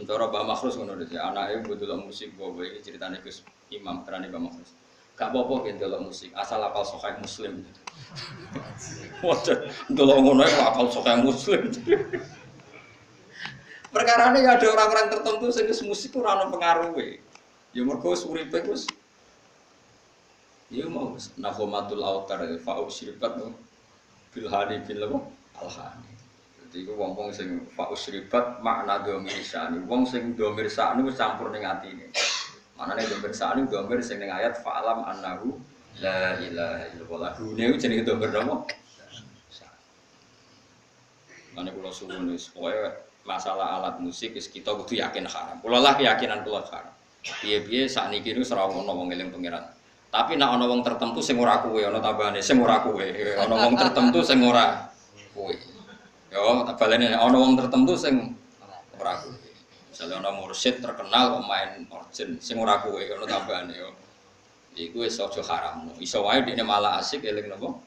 cara Mbak Makhrus ngono dadi anake mbok musik bawa iki ceritane Gus Imam terane Mbak Makhrus. Gak apa-apa ki ndelok musik, asal apal Sahih Muslim. Waduh, ndelok ngono kok apal Sahih Muslim. Perkarane ya ada orang-orang tertentu sing musik ora ono pengaruhe. Ya mergo uripe Gus. Ya mau nahomatul autar fa usyribat bil hadi bil alhani. Iku wong-wong sing fausribat makna dhamir sani. Wong sing dhamir sani wis campur ning atine. Manane dhamir sani dhamir sing ning ayat fa'lam annahu la ilaha illallah. Gune jenenge dhamir napa? Mane kula suwun wis pokoke masalah alat musik wis kita kudu yakin haram. Kula lah keyakinan kula haram. Piye-piye sakniki niku ora ono wong eling pangeran. Tapi nek ana wong tertentu sing ora kuwe, ana tambahane sing ora kuwe. Ana wong tertentu sing ora kuwe. Yo, tak baleni ana wong tertentu sing ora kuwe. Misale ana mursyid terkenal kok main organ sing ora kuwe ana tambahane yo. Iku wis aja haramno. Iso wae dekne malah asik eling napa?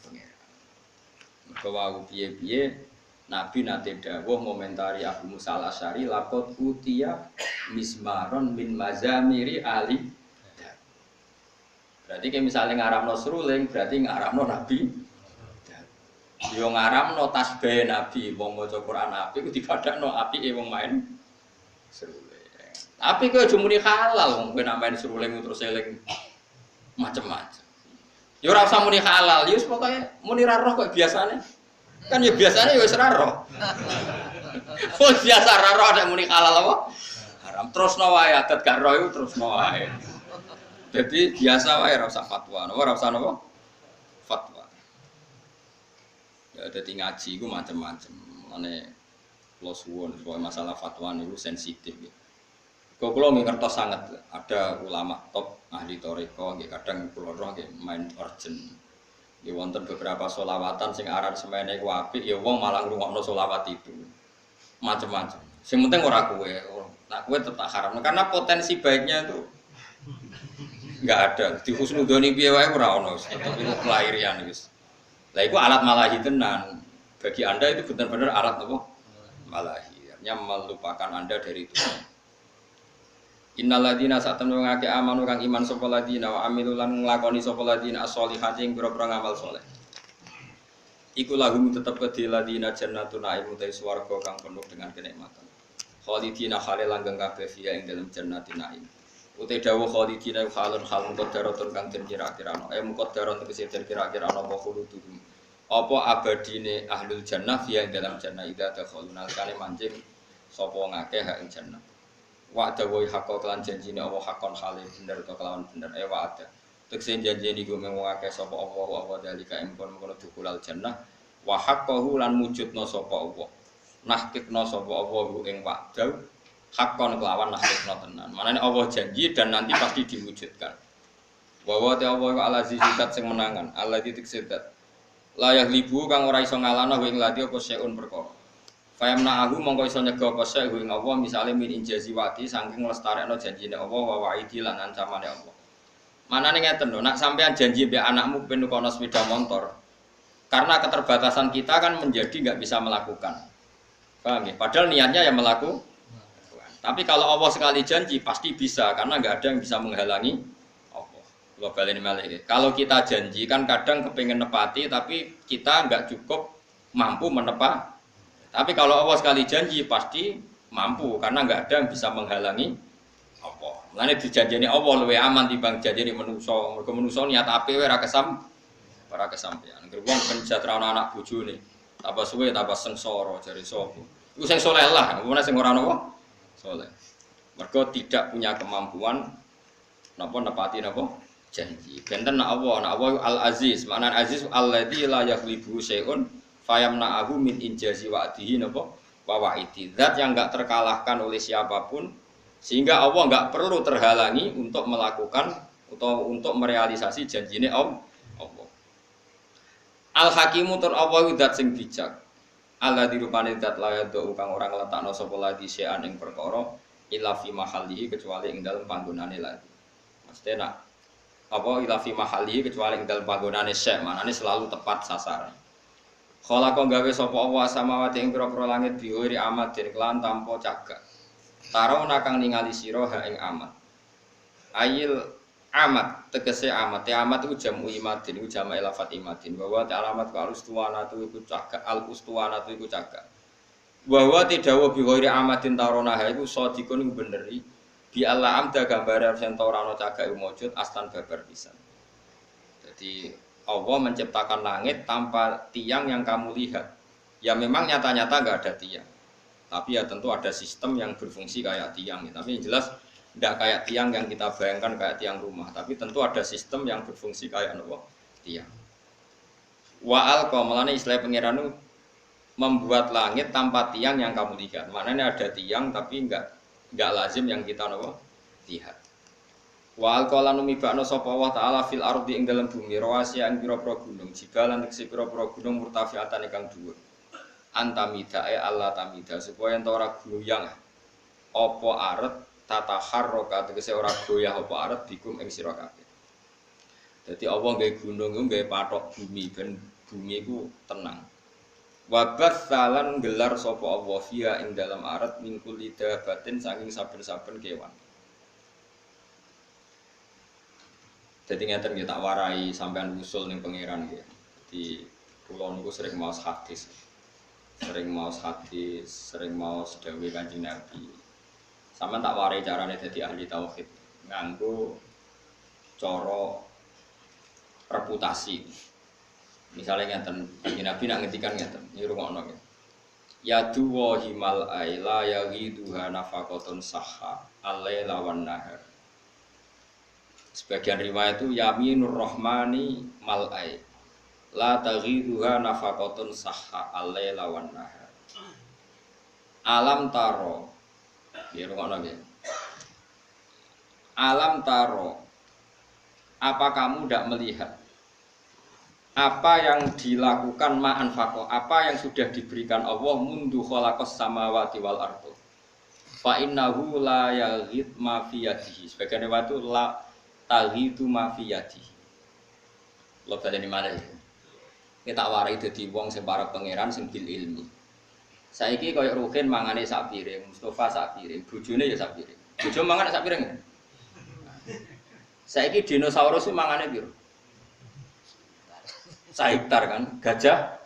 Pengen. Mergo wae piye-piye Nabi nate dawuh ngomentari Abu Musa Al-Asy'ari laqad utiya mismaron min mazamiri ali. Berarti kayak misalnya ngaramno seruling berarti ngaramno Nabi. Yo ngaramno tasbih Nabi, wong maca Quran Nabi ku dipadakno apike wong main seruling. Tapi kowe aja muni halal wong kowe nak main seruling terus eling macam-macam. Yo ora usah muni halal, yo pokoke muni ra roh kok biasane. Kan ya biasane yo wis ra roh. Wong biasa ra roh ada muni halal apa? Haram. Terusno wae adat gak roh iku terusno wae. Jadi biasa wae ora usah fatwa, ora usah napa? Fatwa. Ya dadi ngaji iku macam-macam. Mane kula suwun soal masalah fatwa niku sensitif ya. Kok kula ngertos sangat ada ulama top ahli toriko nggih kadang kula roh nggih main urgent. Nggih wonten beberapa sholawatan sing aransemene ku apik ya wong malah ngrungokno sholawat itu. Macam-macam. Sing penting ora kowe. Nah kowe tetap haram karena potensi baiknya itu enggak ada. Di husnudzoni piye wae ora ono, tetep iku kelahirian wis. Lah itu alat malahi tenan. Bagi Anda itu benar-benar alat apa? Malahi. Artinya melupakan Anda dari itu. Innal ladzina satamnu ngake amanu kang iman sapa ladzina wa amilu lan nglakoni sapa ladzina as-sholihati ing pira-pira ngamal saleh. Iku lahum tetep kedhe ladzina jannatun na'im utai swarga kang penuh dengan kenikmatan. Khalidina khale langgeng kabeh fiha ing dalem jannatin na'im. Utai dawuh khalidina khalun khal muqaddaratun kang den kira-kirano. Muqaddaratun tegese den kira-kirano apa khuluduhum. Apa abadine ahlul jannah fiha ing dalem jannah idza dakhaluna kale mancing sapa ngakeh hak ing jannah. Wa'da wa haqqo kelan janjine Allah hakon khale bener to kelawan bener wa'da. Tekse janjine iku mung akeh sapa Allah wa dalika ing kono dukulal jannah wa haqqahu lan mujudna sapa Allah. Nahkikna sapa Allah ing wa'da hakon kelawan nahkikna tenan. Manane Allah janji dan nanti pasti diwujudkan. Wa wa ta Allah al-aziz zat sing menangan, alladzi tiksedat. Layak libu kang ora iso ngalahno ing lati apa seun perkara. Fayamna aku mongko iso nyega apa sek ing Allah misale min injazi wati saking lestarekno janjine Allah wa wa'idi lan ancamane Allah. Manane ngeten lho, nak sampean janji mbek anakmu ben kono sepeda motor. Karena keterbatasan kita kan menjadi enggak bisa melakukan. Paham ya? Padahal niatnya ya melakukan. Tapi kalau Allah sekali janji pasti bisa karena enggak ada yang bisa menghalangi Allah. Kula baleni malih. Kalau kita janji kan kadang kepengin nepati tapi kita enggak cukup mampu menepati. Tapi kalau Allah sekali janji pasti mampu karena enggak ada yang bisa menghalangi Allah. Mulane dijanjeni Allah luwih aman timbang janjeni manusa. Mergo manusa niat apik wae ora kesampean. Nek wong penjatra anak bojone, tambah suwe tambah sengsara jare sapa. Iku sing saleh lah, ngene sing ora ono saleh. Mergo tidak punya kemampuan napa nepati napa janji. Benten nak Allah Al-Aziz, makna Aziz alladzi la yaghlibu syai'un fayamna'ahu min injazi wa'dihi napa wa wa'idi. Zat yang enggak terkalahkan oleh siapapun sehingga Allah enggak perlu terhalangi untuk melakukan atau untuk merealisasi janjine Allah. Al-Hakimu tur Allah zat sing bijak. Alladzi rupane zat la yad'u kang ora ngletakno sapa lagi sean ing perkara illa fi mahallihi kecuali ing dalem panggonane lagi. Mesti nak apa illa fi mahallihi kecuali ing dalem panggonane syek, manane selalu tepat sasaran. Khalaqa gawe sapa Allah samawati ing pira-pira langit biwiri amat den kelan tanpa cagak. Tarona kang ningali sira ha ing amat. Ayil amat tegese amat. Ya amat iku jamu imadin iku jamak lafat imadin. Bahwa alamat ka al-ustuwanatu iku cagak, al-ustuwanatu iku cagak. Bahwa tidakwa biwiri amatin tarona ha iku sadikun iku beneri. Bi Allah amda gambare sing ora ana cagak iku mujud astan babar pisan. Jadi Allah menciptakan langit tanpa tiang yang kamu lihat. Ya memang nyata-nyata enggak ada tiang. Tapi ya tentu ada sistem yang berfungsi kayak tiang. Tapi yang jelas enggak kayak tiang yang kita bayangkan kayak tiang rumah. Tapi tentu ada sistem yang berfungsi kayak tiang. Wa al-qamalane istilah pangeran membuat langit tanpa tiang yang kamu lihat. Maknanya ada tiang tapi enggak lazim yang kita lihat. Wa alqalan mibakno sapa Allah taala fil ardi ing dalam bumi rawasiya ing pira-pira gunung jibalan tekse pira-pira gunung murtafiatan ingkang dhuwur antamidae Allah tamida supaya ento ora goyang apa aret tataharroka tegese ora goyah apa aret bikum ing sira kabeh. Dadi Allah nggawe gunung iku nggawe pathok bumi ben bumi iku tenang. Wa batsalan gelar sapa Allah fiha ing dalam aret min kulli dabatin saking saben-saben kewan. Jadi ngeten nggih tak warai sampean usul ning pangeran nggih. Di kula niku sering maos hadis. Sering maos dawuh Kanjeng Nabi. Sampeyan tak warai carane dadi ahli tauhid nganggo cara reputasi. Misalnya ngeten, Kanjeng Nabi nak ngendikan ngeten, iki rungokno nggih. Ya duwa himal aila ya ghiduha nafaqatun sahha al-laila wan nahar. Sebagian riwayat itu yaminur rahmani mal'ai la taghiduha nafaqatun sahha al-laila wan nahar. Alam taro ya ngono nggih. Alam taro, apa kamu tidak melihat apa yang dilakukan ma'an faqo, apa yang sudah diberikan Allah mundu khalaqas samawati wal ardh. Fa innahu la yaghid ma fi yadihi. Sebagian riwayat itu la taghidu ma fi yadihi. Lho baleni malih. Kita warai dadi wong sing para pangeran sing bil ilmi. Saiki koyo Ruhin mangane sak piring, Mustofa sak piring, bojone ya sak piring. Bojo mangan sak piring. Saiki dinosaurus itu mangane piro? Sak hektar kan, gajah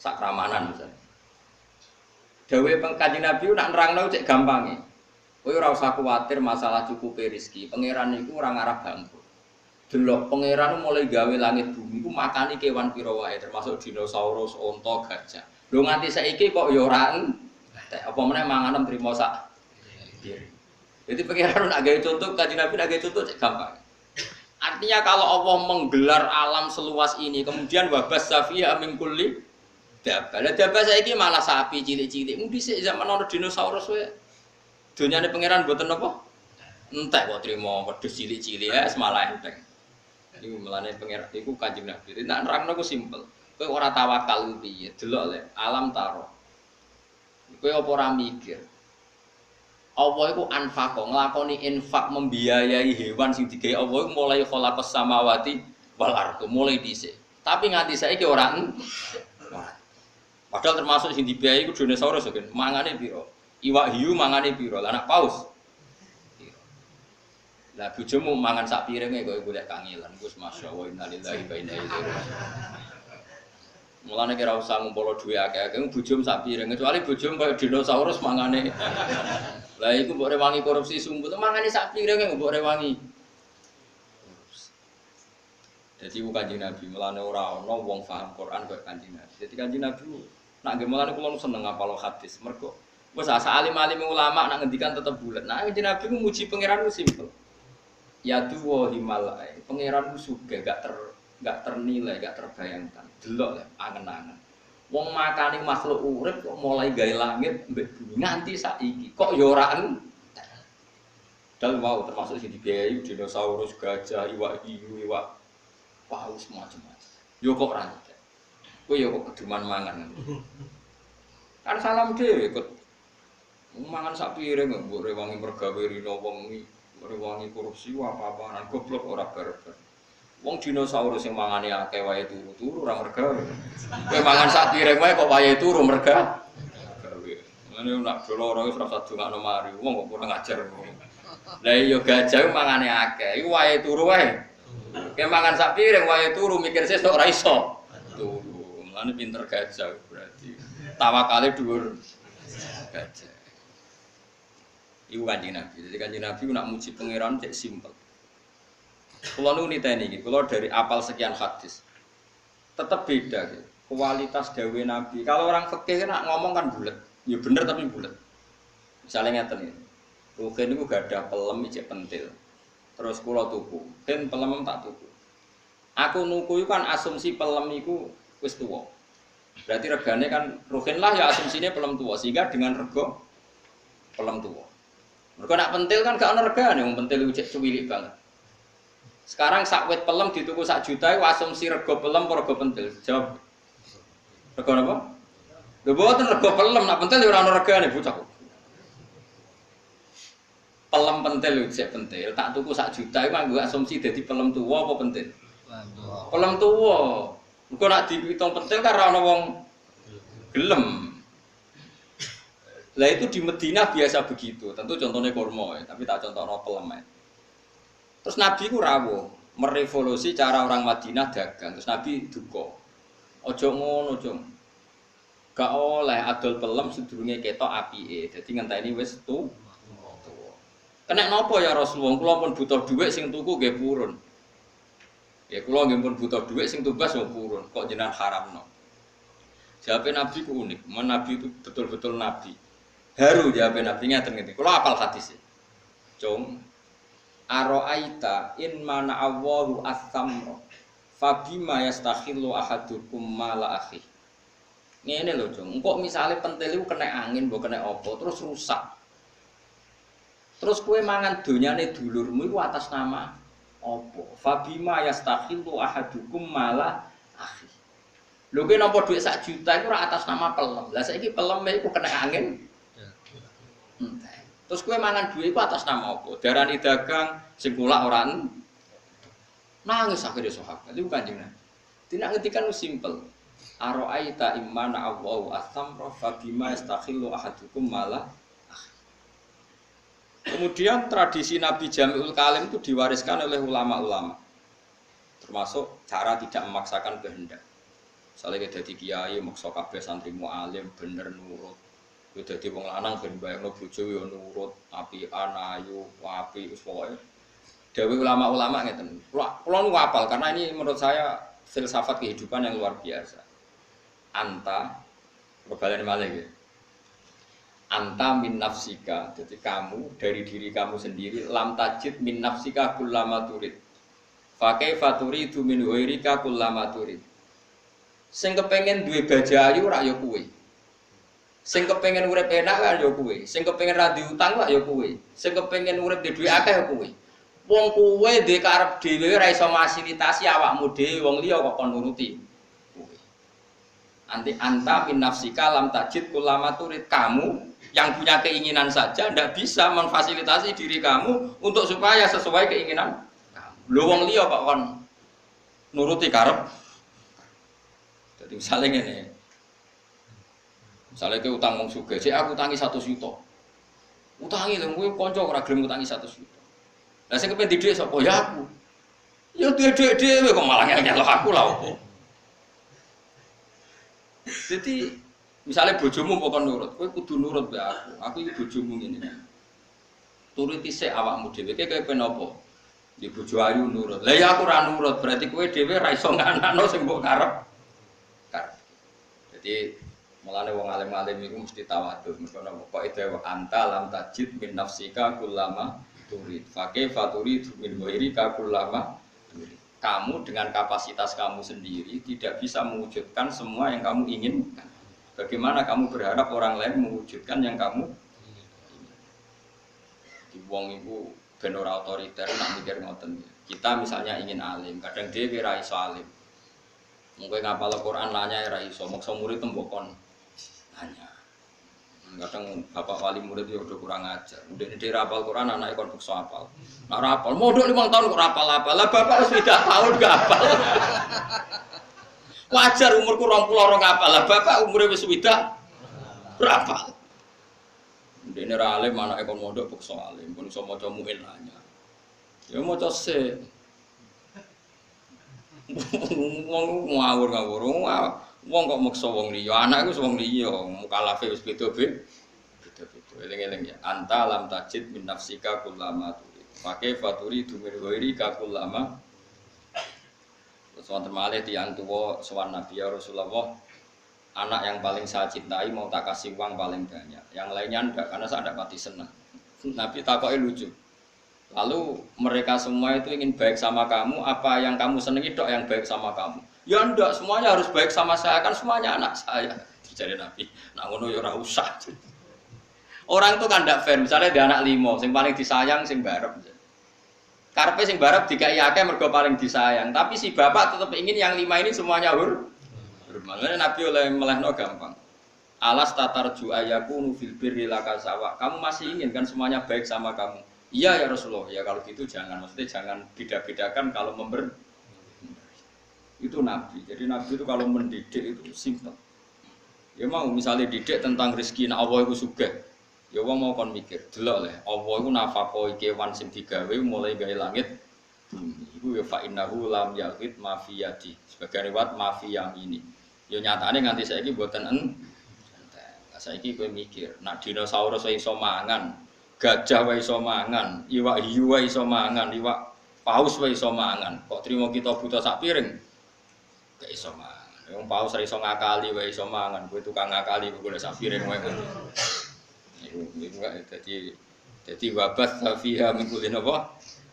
sak kramanan misalnya. Dawe Kanjeng Nabi nak nerangno cek gampange. Kowe ora usah kuwatir masalah cukupe rezeki. Pangeran niku ora ngarep bangkrut. Delok pangeran mulai gawe langit bumi iku makani kewan pira wae termasuk dinosaurus, onta, gajah. Lho nganti saiki kok ya ora entek. Apa meneh manganem trimo sak piring. Jadi pengiran nak gawe contoh, Kanjeng Nabi nak gawe contoh cek gampang. Artinya kalau Allah menggelar alam seluas ini, kemudian wabas safiya min kulli dabah. Lah dabah saiki malah sapi cilik-cilik. Mung dhisik zaman ana dinosaurus wae. Dunyane pengiran mboten apa? Entek kok trimo wedhus cilik-cilik ya malah enteng. Iku melane pengiran iku Kanjeng Nabi. Nek nerangno ku simpel. Kowe ora tawakal piye? Delok le alam taro. Kowe apa ora mikir? Allah itu anfaqo nglakoni infak membiayai hewan sing digawe Allah iku mulai khalaqas samawati wal ardh mulai dhisik. Tapi nganti saiki ora padahal termasuk sing dibiayai iku dinosaurus kan. Mangane pira? Iwak hiu mangane pira? Lah anak paus. Lah bojomu mangan sak piringe kok golek kangelan. Gus masyaallah innalillahi wa inna ilaihi raji'un. Mulane kira usah ngumpul duwe akeh-akeh bojomu sak piring kecuali bojomu koyo dinosaurus mangane. Lah iku mbok rewangi korupsi sumput, mangane sak piring mbok rewangi. Dadi ku Kanjeng Nabi mulane ora ana wong paham Quran kaya Kanjeng Nabi. Dadi Kanjeng Nabi nak nggih mulane kula seneng ngapal hadis. Mergo wis asa alim-alim ulama nak ngendikan tetep bulet. Nah Kanjeng Nabi ku muji pangeran ku simpel. Ya duwa himalai. Pangeran ku sugih gak ternilai, gak terbayangkan. Delok ya angen-angen. Wong makane makhluk urip kok mulai gawe langit mbek bumi nganti saiki. Kok ya ora entek. Dal mau termasuk sing dibiayai dinosaurus, gajah, iwak hiu, iwak paus macam-macam. Yo kok ora entek. Kowe yo kok keduman mangan. Kan salam dhewe kok mangan sak piring mbok rewangi mergawe rino wong iki, rewangi korupsi apa-apaan goblok ora barbar. Wong dinosaurus sing mangane akeh wae turu-turu ora mergawe. Kowe mangan sak piring wae kok wae turu mergawe. Ngene nak doloro wis ora usah dongakno mari. Wong kok kurang ajar. Lah iya gajah mangane akeh, iku wae turu wae. Kowe mangan sak piring wae turu mikir sesuk ora iso. Turu. Mulane pinter gajah berarti. Tawakale dhuwur gajah. Iku Kanjeng Nabi. Jadi Kanjeng Nabi nak muji pangeran cek simpel. Kalau nu niteni iki, kalau dari apal sekian hadis, tetap beda gitu. Kualitas dawe Nabi. Kalau orang fikih nak ngomong kan bulat, ya bener tapi bulat. Misalnya ngeten iki. Rugen niku gak ada pelem ijek pentil. Terus kula tuku, ben pelem tak tuku. Aku nuku itu kan asumsi pelem iku wis tuwa. Berarti regane kan rugen lah ya asumsinya pelem tuwa sehingga dengan rego pelem tuwa. Mergo nak pentil kan gak ono regane, wong pentil iku cek cuwilik banget. Sekarang sak wit pelem dituku sak juta iku asumsi rego pelem apa rego pentil? Jawab. Rego apa? Lho mboten rego pelem, nak pentil ya ora ono regane bocah. Pelem pentil lho sik pentil, tak tuku sak juta iku nganggo asumsi dadi pelem tuwa apa pentil? Pelem tuwa. Engko nak dihitung pentil kan ora ono wong gelem. Lah itu di Madinah biasa begitu. Tentu contohnya kurma ya, tapi tak contohno pelem ya. Terus Nabi ku rawuh merevolusi cara orang Madinah dagang. Terus Nabi duka. Ojo ngono, Jong. Gak oleh adol pelem sedurunge ketok apike. Dadi ngenteni wis tuwa. Kena napa ya Rasulullah? Kula pun butuh dhuwit sing tuku nggih purun. Ya kula nggih pun butuh dhuwit sing tumbas yo purun. Kok jenengan haramno? Jawabe Nabi ku unik. Nabi itu betul-betul nabi. Haru jawabe Nabi ngaten ngene. Kula hafal hadis. Jong Aro'aita in mana Allahu as-samra fabima yastakhillu ahadukum mala akhi. Ngene lho, Jong. Engko misale pentil iku kena angin, mbok kena apa, terus rusak. Terus kowe mangan donyane dulurmu iku atas nama apa? Fabima yastakhillu ahadukum mala akhi. Lho kowe nampa dhuwit 1 juta iku ora atas nama pelem. Lah saiki peleme iku kena angin. Terus kowe mangan duwe iku atas nama apa? Darani dagang sing kulak ora nangis akhire sahabat. Iku Kanjeng Nabi. Tidak ngendikan simpel. Aro'aita imana Allahu as-samra fa bima yastakhillu ahadukum mala. Kemudian tradisi Nabi Jami'ul Kalim itu diwariskan oleh ulama-ulama. Termasuk cara tidak memaksakan kehendak. Misalnya kita jadi kiai, maksa kabeh santri mu'alim, bener nurut. Kita jadi wong lanang, ben bayangno bojo yo nurut, apian, ayu, api, wis pokoke. Dewe ulama-ulama ngeten. Kula nu hafal karena ini menurut saya filsafat kehidupan yang luar biasa. Anta, kebalen malih nggih. Anta min nafsika, jadi kamu dari diri kamu sendiri lam tajid min nafsika kullama turid. Fa kaifa turidu min ghairika kullama turid. Sing kepengin duwe bajayu ora ya kowe. Sing kepengin urip enak kan ya kowe. Sing kepengin ra diutang kok ya kowe. Sing kepengin urip di duwe akeh ya kowe. Wong kowe ndek karep dhewe ora iso fasilitasi awakmu dhewe, wong liya kok kon nuruti. Anti anta min nafsika lam tajid kullama turid. Kamu yang punya keinginan saja tidak bisa memfasilitasi diri kamu untuk supaya sesuai keinginan kamu. Lho wong liya kok kon nuruti karep. Jadi misalnya ngene. Misalnya ke utang wong sugih, sik aku utangi 100 juta. Utangi lho kowe kanca ora gelem utangi 100 juta. Lah sing kepen didik sapa ya aku. Ya dhuwit dhewe kok malah nyelok aku lah opo. Jadi misalnya bojomu kok nurut, kowe kudu nurut mbek aku. Aku iki bojomu ngene. Turuti sik awakmu dhewe kowe kepen apa? Di bojo ayu nurut. Lah ya aku ora nurut, berarti kowe dhewe ra iso nganakno sing mbok karep. Jadi mulane wong alim-alim iku mesti tawadhu. Mergo kok ide anta lam tajid min nafsika kullama turid. Fa kaifa turidu min ghairika kullama turid. Kamu dengan kapasitas kamu sendiri tidak bisa mewujudkan semua yang kamu inginkan. Bagaimana kamu berharap orang lain mewujudkan yang kamu inginkan? Di wong iku ben ora otoriter nak mikir ngoten. Kita misalnya ingin alim, kadang dhewe ra iso alim. Mungkin ngapal Al-Quran nanya ra iso, maksa murid tembokon nanya. Kadang bapak wali murid ya udah kurang ajar. Udah ini rapal Quran anaknya kon paksa hafal. Nah rapal, modal 5 tahun kok rapal-rapal. Lah bapak wis 3 tahun gak hafal. Wajar umurku 20 hafal. Lah bapak umure wis 3 rapal. Udah ini ra alim anaknya kon modal paksa alim, kon iso maca muin nanya. Ya maca se. Wong ngawur-ngawur. Wong kok maksa wong liya, anak iku wong liya, mukalafe wis beda-beda. Beda-beda. Eling-eling ya. Anta lam tajid min nafsika kullama turid. Pakai faturi du min ghairika kullama. Terus wonten malih tiyang tuwa sowan Nabi ya Rasulullah, anak yang paling saya cintai mau tak kasih uang paling banyak. Yang lainnya enggak karena saya enggak pati senang. Nabi takoke lucu. Lalu mereka semua itu ingin baik sama kamu, apa yang kamu senangi dok yang baik sama kamu? Ya enggak, semuanya harus baik sama saya, kan semuanya anak saya. Jadi Nabi, nak ngono ya ora usah. Orang itu kan ndak fair, misalnya dia anak 5, sing paling disayang sing barep. Karepe sing barep dikai akeh mergo paling disayang, tapi si bapak tetap ingin yang 5 ini semuanya Makanya Nabi oleh melehno gampang. Alas tatarju ayakunu fil birri lakasawa. Kamu masih ingin kan semuanya baik sama kamu? Iya ya Rasulullah, ya kalau gitu jangan, maksudnya jangan beda-bedakan kalau itu Nabi. Jadi Nabi itu kalau mendidik itu simpel. Ya mau misalnya didik tentang rezeki, nah Allah itu sugih. Ya wong mau kon mikir, delok le, Allah itu nafakoi kewan sing digawe mulai gawe langit bumi. Iku ya fa innahu lam yaqit mafiyati. Sebagai riwayat mafiyam ini. Ya nyatane nganti saiki mboten entek. Saiki kowe mikir, nak dinosaurus iso mangan, gajah wae iso mangan, iwak hiu wae iso mangan, iwak paus wae iso mangan. Kok trimo kita buta sak piring? Gak iso mangan. Wong paus ra iso ngakali wae iso mangan. Kowe tukang ngakali golek sak piring wae ngono. Iku gak dadi wabat fiha min kulli napa?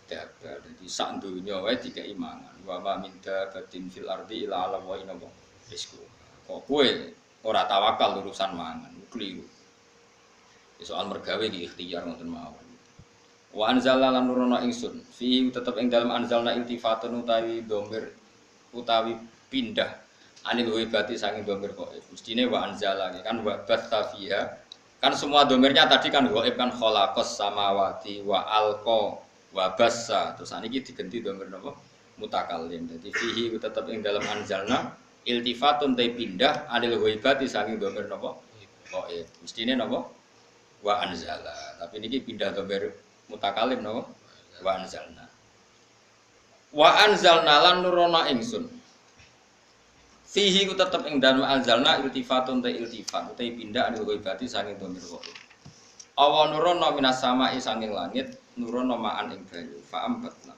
Dadi sak donya wae dikeki mangan. Wa ma min dabatin fil ardi illa 'ala wa inna rizqu. Kok kowe ora tawakal urusan mangan, kliru. Soal mergawe iki ikhtiar ngoten mawon. Wa anzalna lan nurono ingsun fi tetep ing dalem anzalna iltifatun utawi dhamir utawi pindah anil wibati saking dhamir kok. Mestine wa anzala kan wa bastafiha. Kan semua dhamirnya tadi kan ghaib kan khalaqas samawati wa alqa wa bassa. Terus saniki diganti dhamir napa? Mutakallim. Dadi fihi tetep ing dalem anzalna iltifatun ta pindah anil wibati saking dhamir napa? Kok mestine napa? Wa anzala. Tapi niki pindah dhamir Mutakalim napa? Wa anzalna. Wa anzalna lan nurono ingsun. Fihi ku tetep ing dalem anzalna iltifatun ta iltifat utai pindah anu ghaibati saking domir wa. Awa nurono minas sama'i saking langit nurono ma'an ing banyu fa ambatna.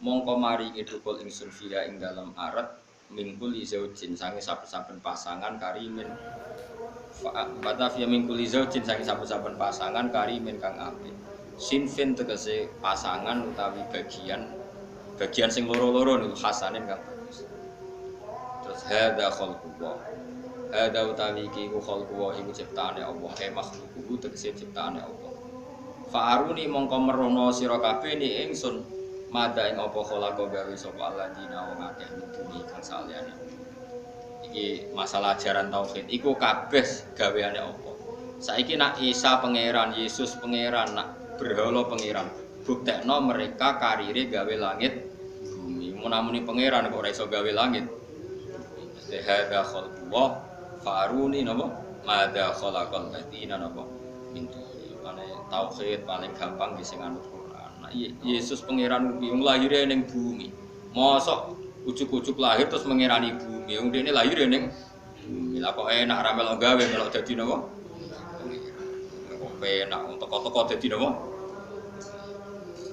Mongko mari ngidukul ingsun fiha ing dalem arat mingkul izaujin saking saben-saben pasangan karimin. Fa bata fiha mingkul izaujin saking saben-saben pasangan karimin kang apik. Sinfin tegese pasangan utawi bagian sing loro-loro niku hasanin kang bagus. Terus hadza khalqullah. Hadza utawi iki ku khalqullah iku ciptaane Allah, makhluquhu tegese ciptaane Allah. Fa aruni mongko merono sira kabeh ni ingsun mada ing apa khalaqa gawe sapa alladzina wa akeh mituni kang saliyane. Iki masalah ajaran tauhid iku kabeh gaweane Allah. Saiki nak Isa pangeran, Yesus pangeran, nak berhala pangeran. Buktekno mereka karire gawe langit bumi. Munamuni pangeran kok ora iso gawe langit. Hadza khalqullah faruni napa madza khalaqal ladina napa min duni. Tauhid paling gampang di sing anut Quran. Nah, Yesus pangeran wong lahire ning bumi. Mosok ujuk-ujuk lahir terus mengerani bumi. Wong dene lahir ning bumi. Lah kok enak ra melok gawe melok dadi napa? Kok enak teko-teko dadi napa?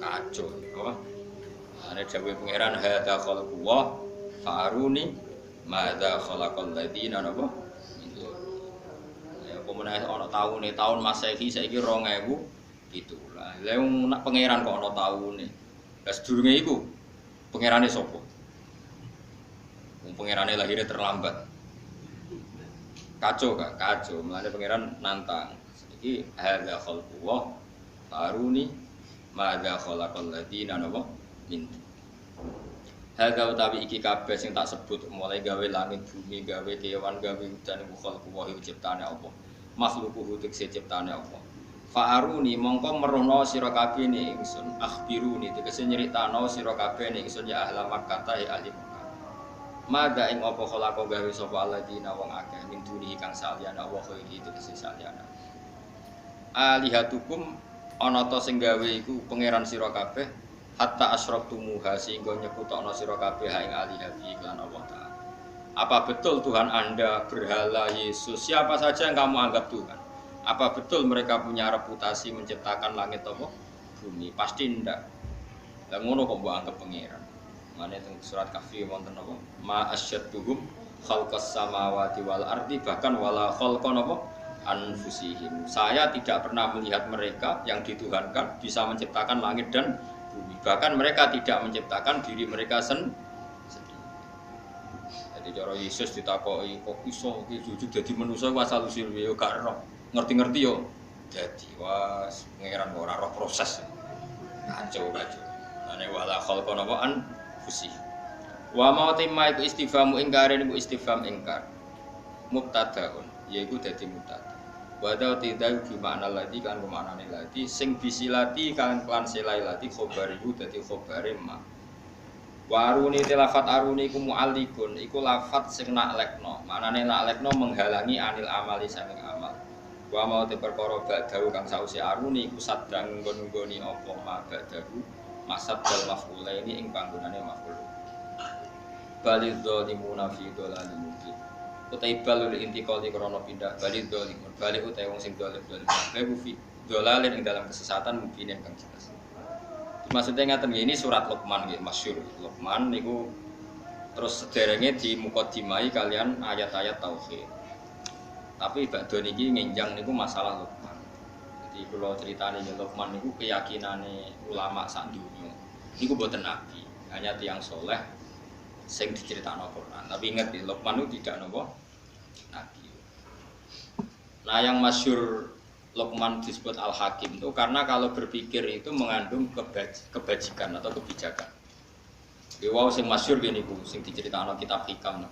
Kacau, apa? Ane jawe pangeran hadza khalqullah faruni madza khalaqal ladina napa? Ya pemenang ana tahun Masehi saiki 2000 itulah. Lah nak pangeran kok ana taune. Lah sedurunge iku pangerane sapa? Wong pangerane lahirnya terlambat. Kacau gak? Kacau. Mulane pangeran nantang. Iki hadza khalqullah faruni madza khalaqal ladina napa? Min hadza utawi iki kabeh sing tak sebut mulai gawe langit bumi gawe kewan gawe udan mukhalqu wa ciptane Allah makhluquhu tegese ciptane Allah fa'aruni mongko merono sira kabeh ne ingsun akhbiruni tegese nyeritano sira kabeh ne ingsun ya ahla Makkah ta ahli Makkah madza ing apa khalaqa gawe sapa alladzina wong akeh min dunihi kang saliyane Allah iki tegese saliyane alihatukum ana ta sing gawe iku pangeran sira kabeh hatta asyraqtumuha sehingga nyekutokno sira kabeh ing alihabi iklan Allah Ta'ala. Apa betul Tuhan Anda berhala Yesus siapa saja yang kamu anggap Tuhan? Apa betul mereka punya reputasi menciptakan langit apa? Bumi? Pasti ndak. Lah ngono kok mbok anggap pangeran. Mane teng surat Kahfi wonten apa? Ma asyadduhum khalqas samawati wal ardi bahkan wala khalqan apa? Anfusihim. Saya tidak pernah melihat mereka yang dituhankan bisa menciptakan langit dan bumi. Bahkan mereka tidak menciptakan diri mereka sendiri. Jadi cara Yesus ditakoki kok iso iki jujur dadi manusa asal usul yo gak roh. Ngerti-ngerti yo dadi was pangeran ora roh proses. Kacau. Ane wala khalqan apaan fusi. Wa mautima iku istifhamu ingkar niku istifham ingkar. Mubtadaun yaiku dadi mubtada. Wadau tidak gimana lagi kan kemanane lagi sing bisilati kan klan selai lagi khobariku dadi khobare ma waruni tilafat aruni iku mu'allikun iku lafat sing naklekno manane naklekno menghalangi anil amali saking amal wa mau te perkara badau kang sause aruni iku sadang nggon-nggoni apa ma badahu masad dal maf'ulaini ing panggonane maf'ul balidz zalimuna fi dhalalin mubin utai balul intiqali krana pindah bali dzalimun bali utai wong sing zalim kabeh fi dolalin ing dalam kesesatan mungkin kang jelas. Maksudnya ngaten ini surat Luqman nggih masyhur. Luqman niku terus sederenge di mukadimai kalian ayat-ayat tauhid. Tapi badhe niki ngenjang niku masalah Luqman. Jadi kula critani Luqman niku keyakinane ulama sak donya. Niku mboten nabi, hanya tiyang saleh sing diceritakno Quran. Tapi ingat ya, Luqman itu tidak nopo nabi. Nah, yang masyhur Luqman disebut Al-Hakim itu karena kalau berpikir itu mengandung kebajikan atau kebijakan. Wow sing masyhur gini Bu, sing diceritakno kitab Hikam.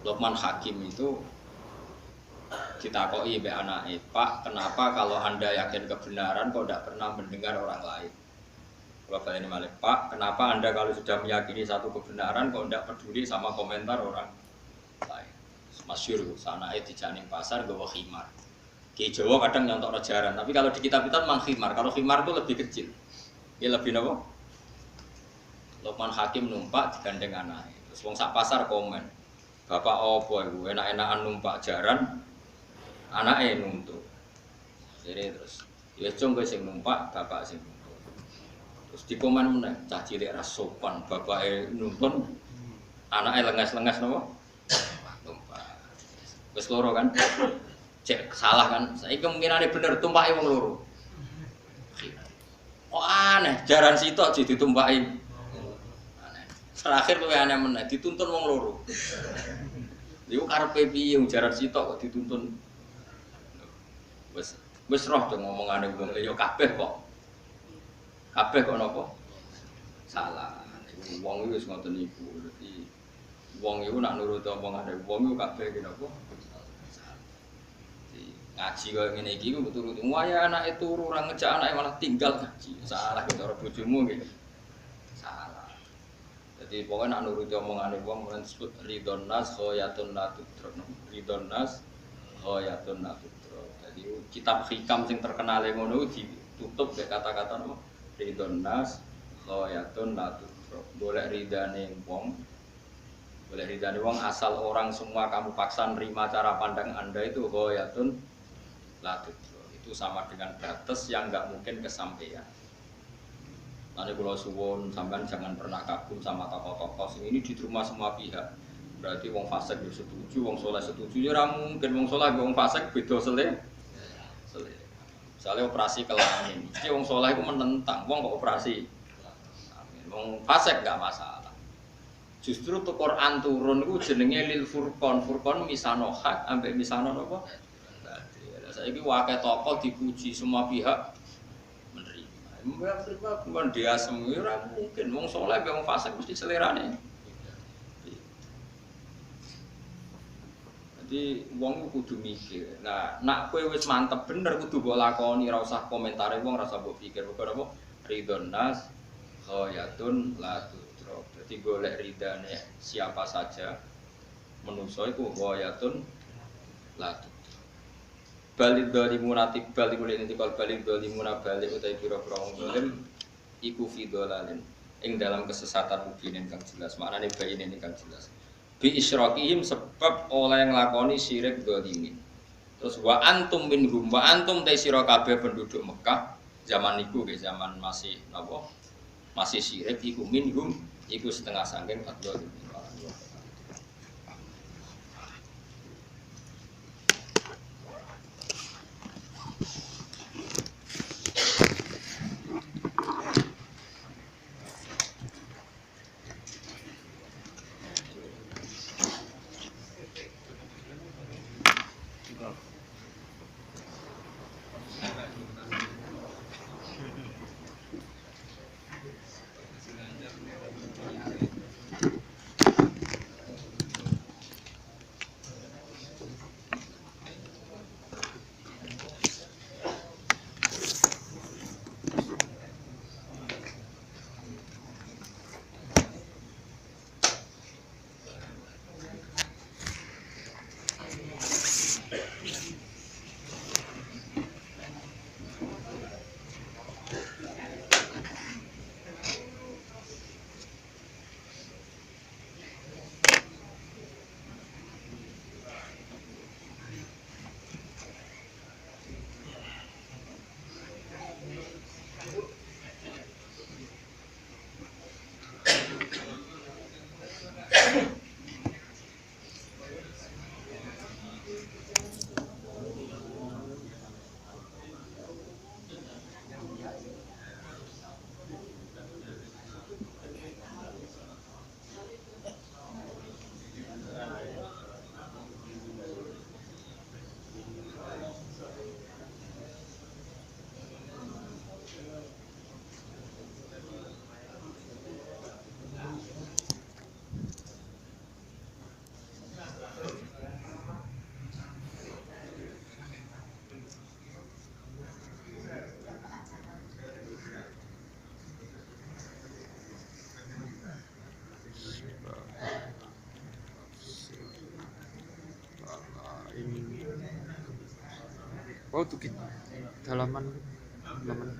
Luqman Hakim itu ditakoki mbek anake, "Pak, kenapa kalau Anda yakin kebenaran kok tidak pernah mendengar orang lain?" Kalau kalian ini Pak, kenapa Anda kalau sudah meyakini satu kebenaran kok tidak peduli sama komentar orang lain? Masyhur sana ayat dijaning pasar gawa khimar. Ki Jawa kadang nyontok jaran, tapi kalau di kitab-kitab memang khimar. Kalau khimar itu lebih kecil. Ya lebih nopo? Lukman Hakim numpak digandeng anak. Terus wong sak pasar komen. Bapak opo iku enak-enakan numpak jaran, anake nuntut. Jadi terus ya cung kowe sing numpak, bapak sing nuntut. Terus dikomen meneh, cah cilik ra sopan, bapake nuntun, anake lengas-lengas napa? Numpak. Wis loro kan? Cek salah kan? Saiki kemungkinane bener tumpake wong loro. Kok aneh, jaran sitok ditumpaki. Aneh. Terakhir luwih aneh meneh, dituntun wong loro. Iku karepe piye wong jaran sitok kok dituntun. Wis roh dong ngomongane wong ya kabeh kok. Kabeh kok napa? Salah. Iku wong iki wis ngoten niku. Dadi wong iku nak nurut omongane wong iku kabeh ki napa? Ngaji kaya ngene iki ku turu-turu. Waya anake turu ora ngejak anake malah tinggal ngaji. Salah cara bojomu nggih. Salah. Jadi pokoknya nak nuruti omongane wong men disebut ridon nas khayatun natudro. Ridon nas khayatun natudro. Jadi kitab hikam sing terkenal ngono ditutup mek kata-kata napa? Ridon nas khayatun natudro. Golek ridane wong. Golek ridane wong asal orang semua kamu paksa nerima cara pandang Anda itu khayatun natudro. Itu sama dengan batas yang enggak mungkin kesampaian. Nanti kalau suwon sampean jangan pernah kagum sama tokoh-tokoh ini diterima semua pihak. Berarti wong fasik ya setuju, wong soleh setuju. Ya mungkin wong soleh wong fasik beda seleh. Misalnya operasi kelamin, jadi wong soleh itu menentang, wong kok operasi. Wong fasik enggak masalah. Justru tuh Quran turun itu jenenge lil furqan. Furqan misano hak ambek misano apa? Saiki wae tokoh dipuji semua pihak. Mbak terima bukan dia semua mungkin wong soleh wong fasik mesti selerane. Jadi wong kudu mikir. Nah, nak kowe wis mantep bener kudu mbok lakoni, ora usah komentare wong, ora usah mbok pikir. Pokoke apa ridon nas khayatun la tudro. Dadi golek ridane siapa saja manusa iku khayatun la tudro. Balik dari munatib balik mulai nanti kalau balik dari munabalik utai pura-pura wong dolim iku fidolalin ing dalam kesesatan mungkin kang jelas maknane bayin ini kang jelas bi isyraqihim sebab oleh nglakoni syirik dolimin terus wa antum minhum wa antum ta sira kabeh penduduk Mekah zaman niku nggih zaman masih napa masih syirik iku minhum iku setengah saking adzalimin. Oh tuh halaman halaman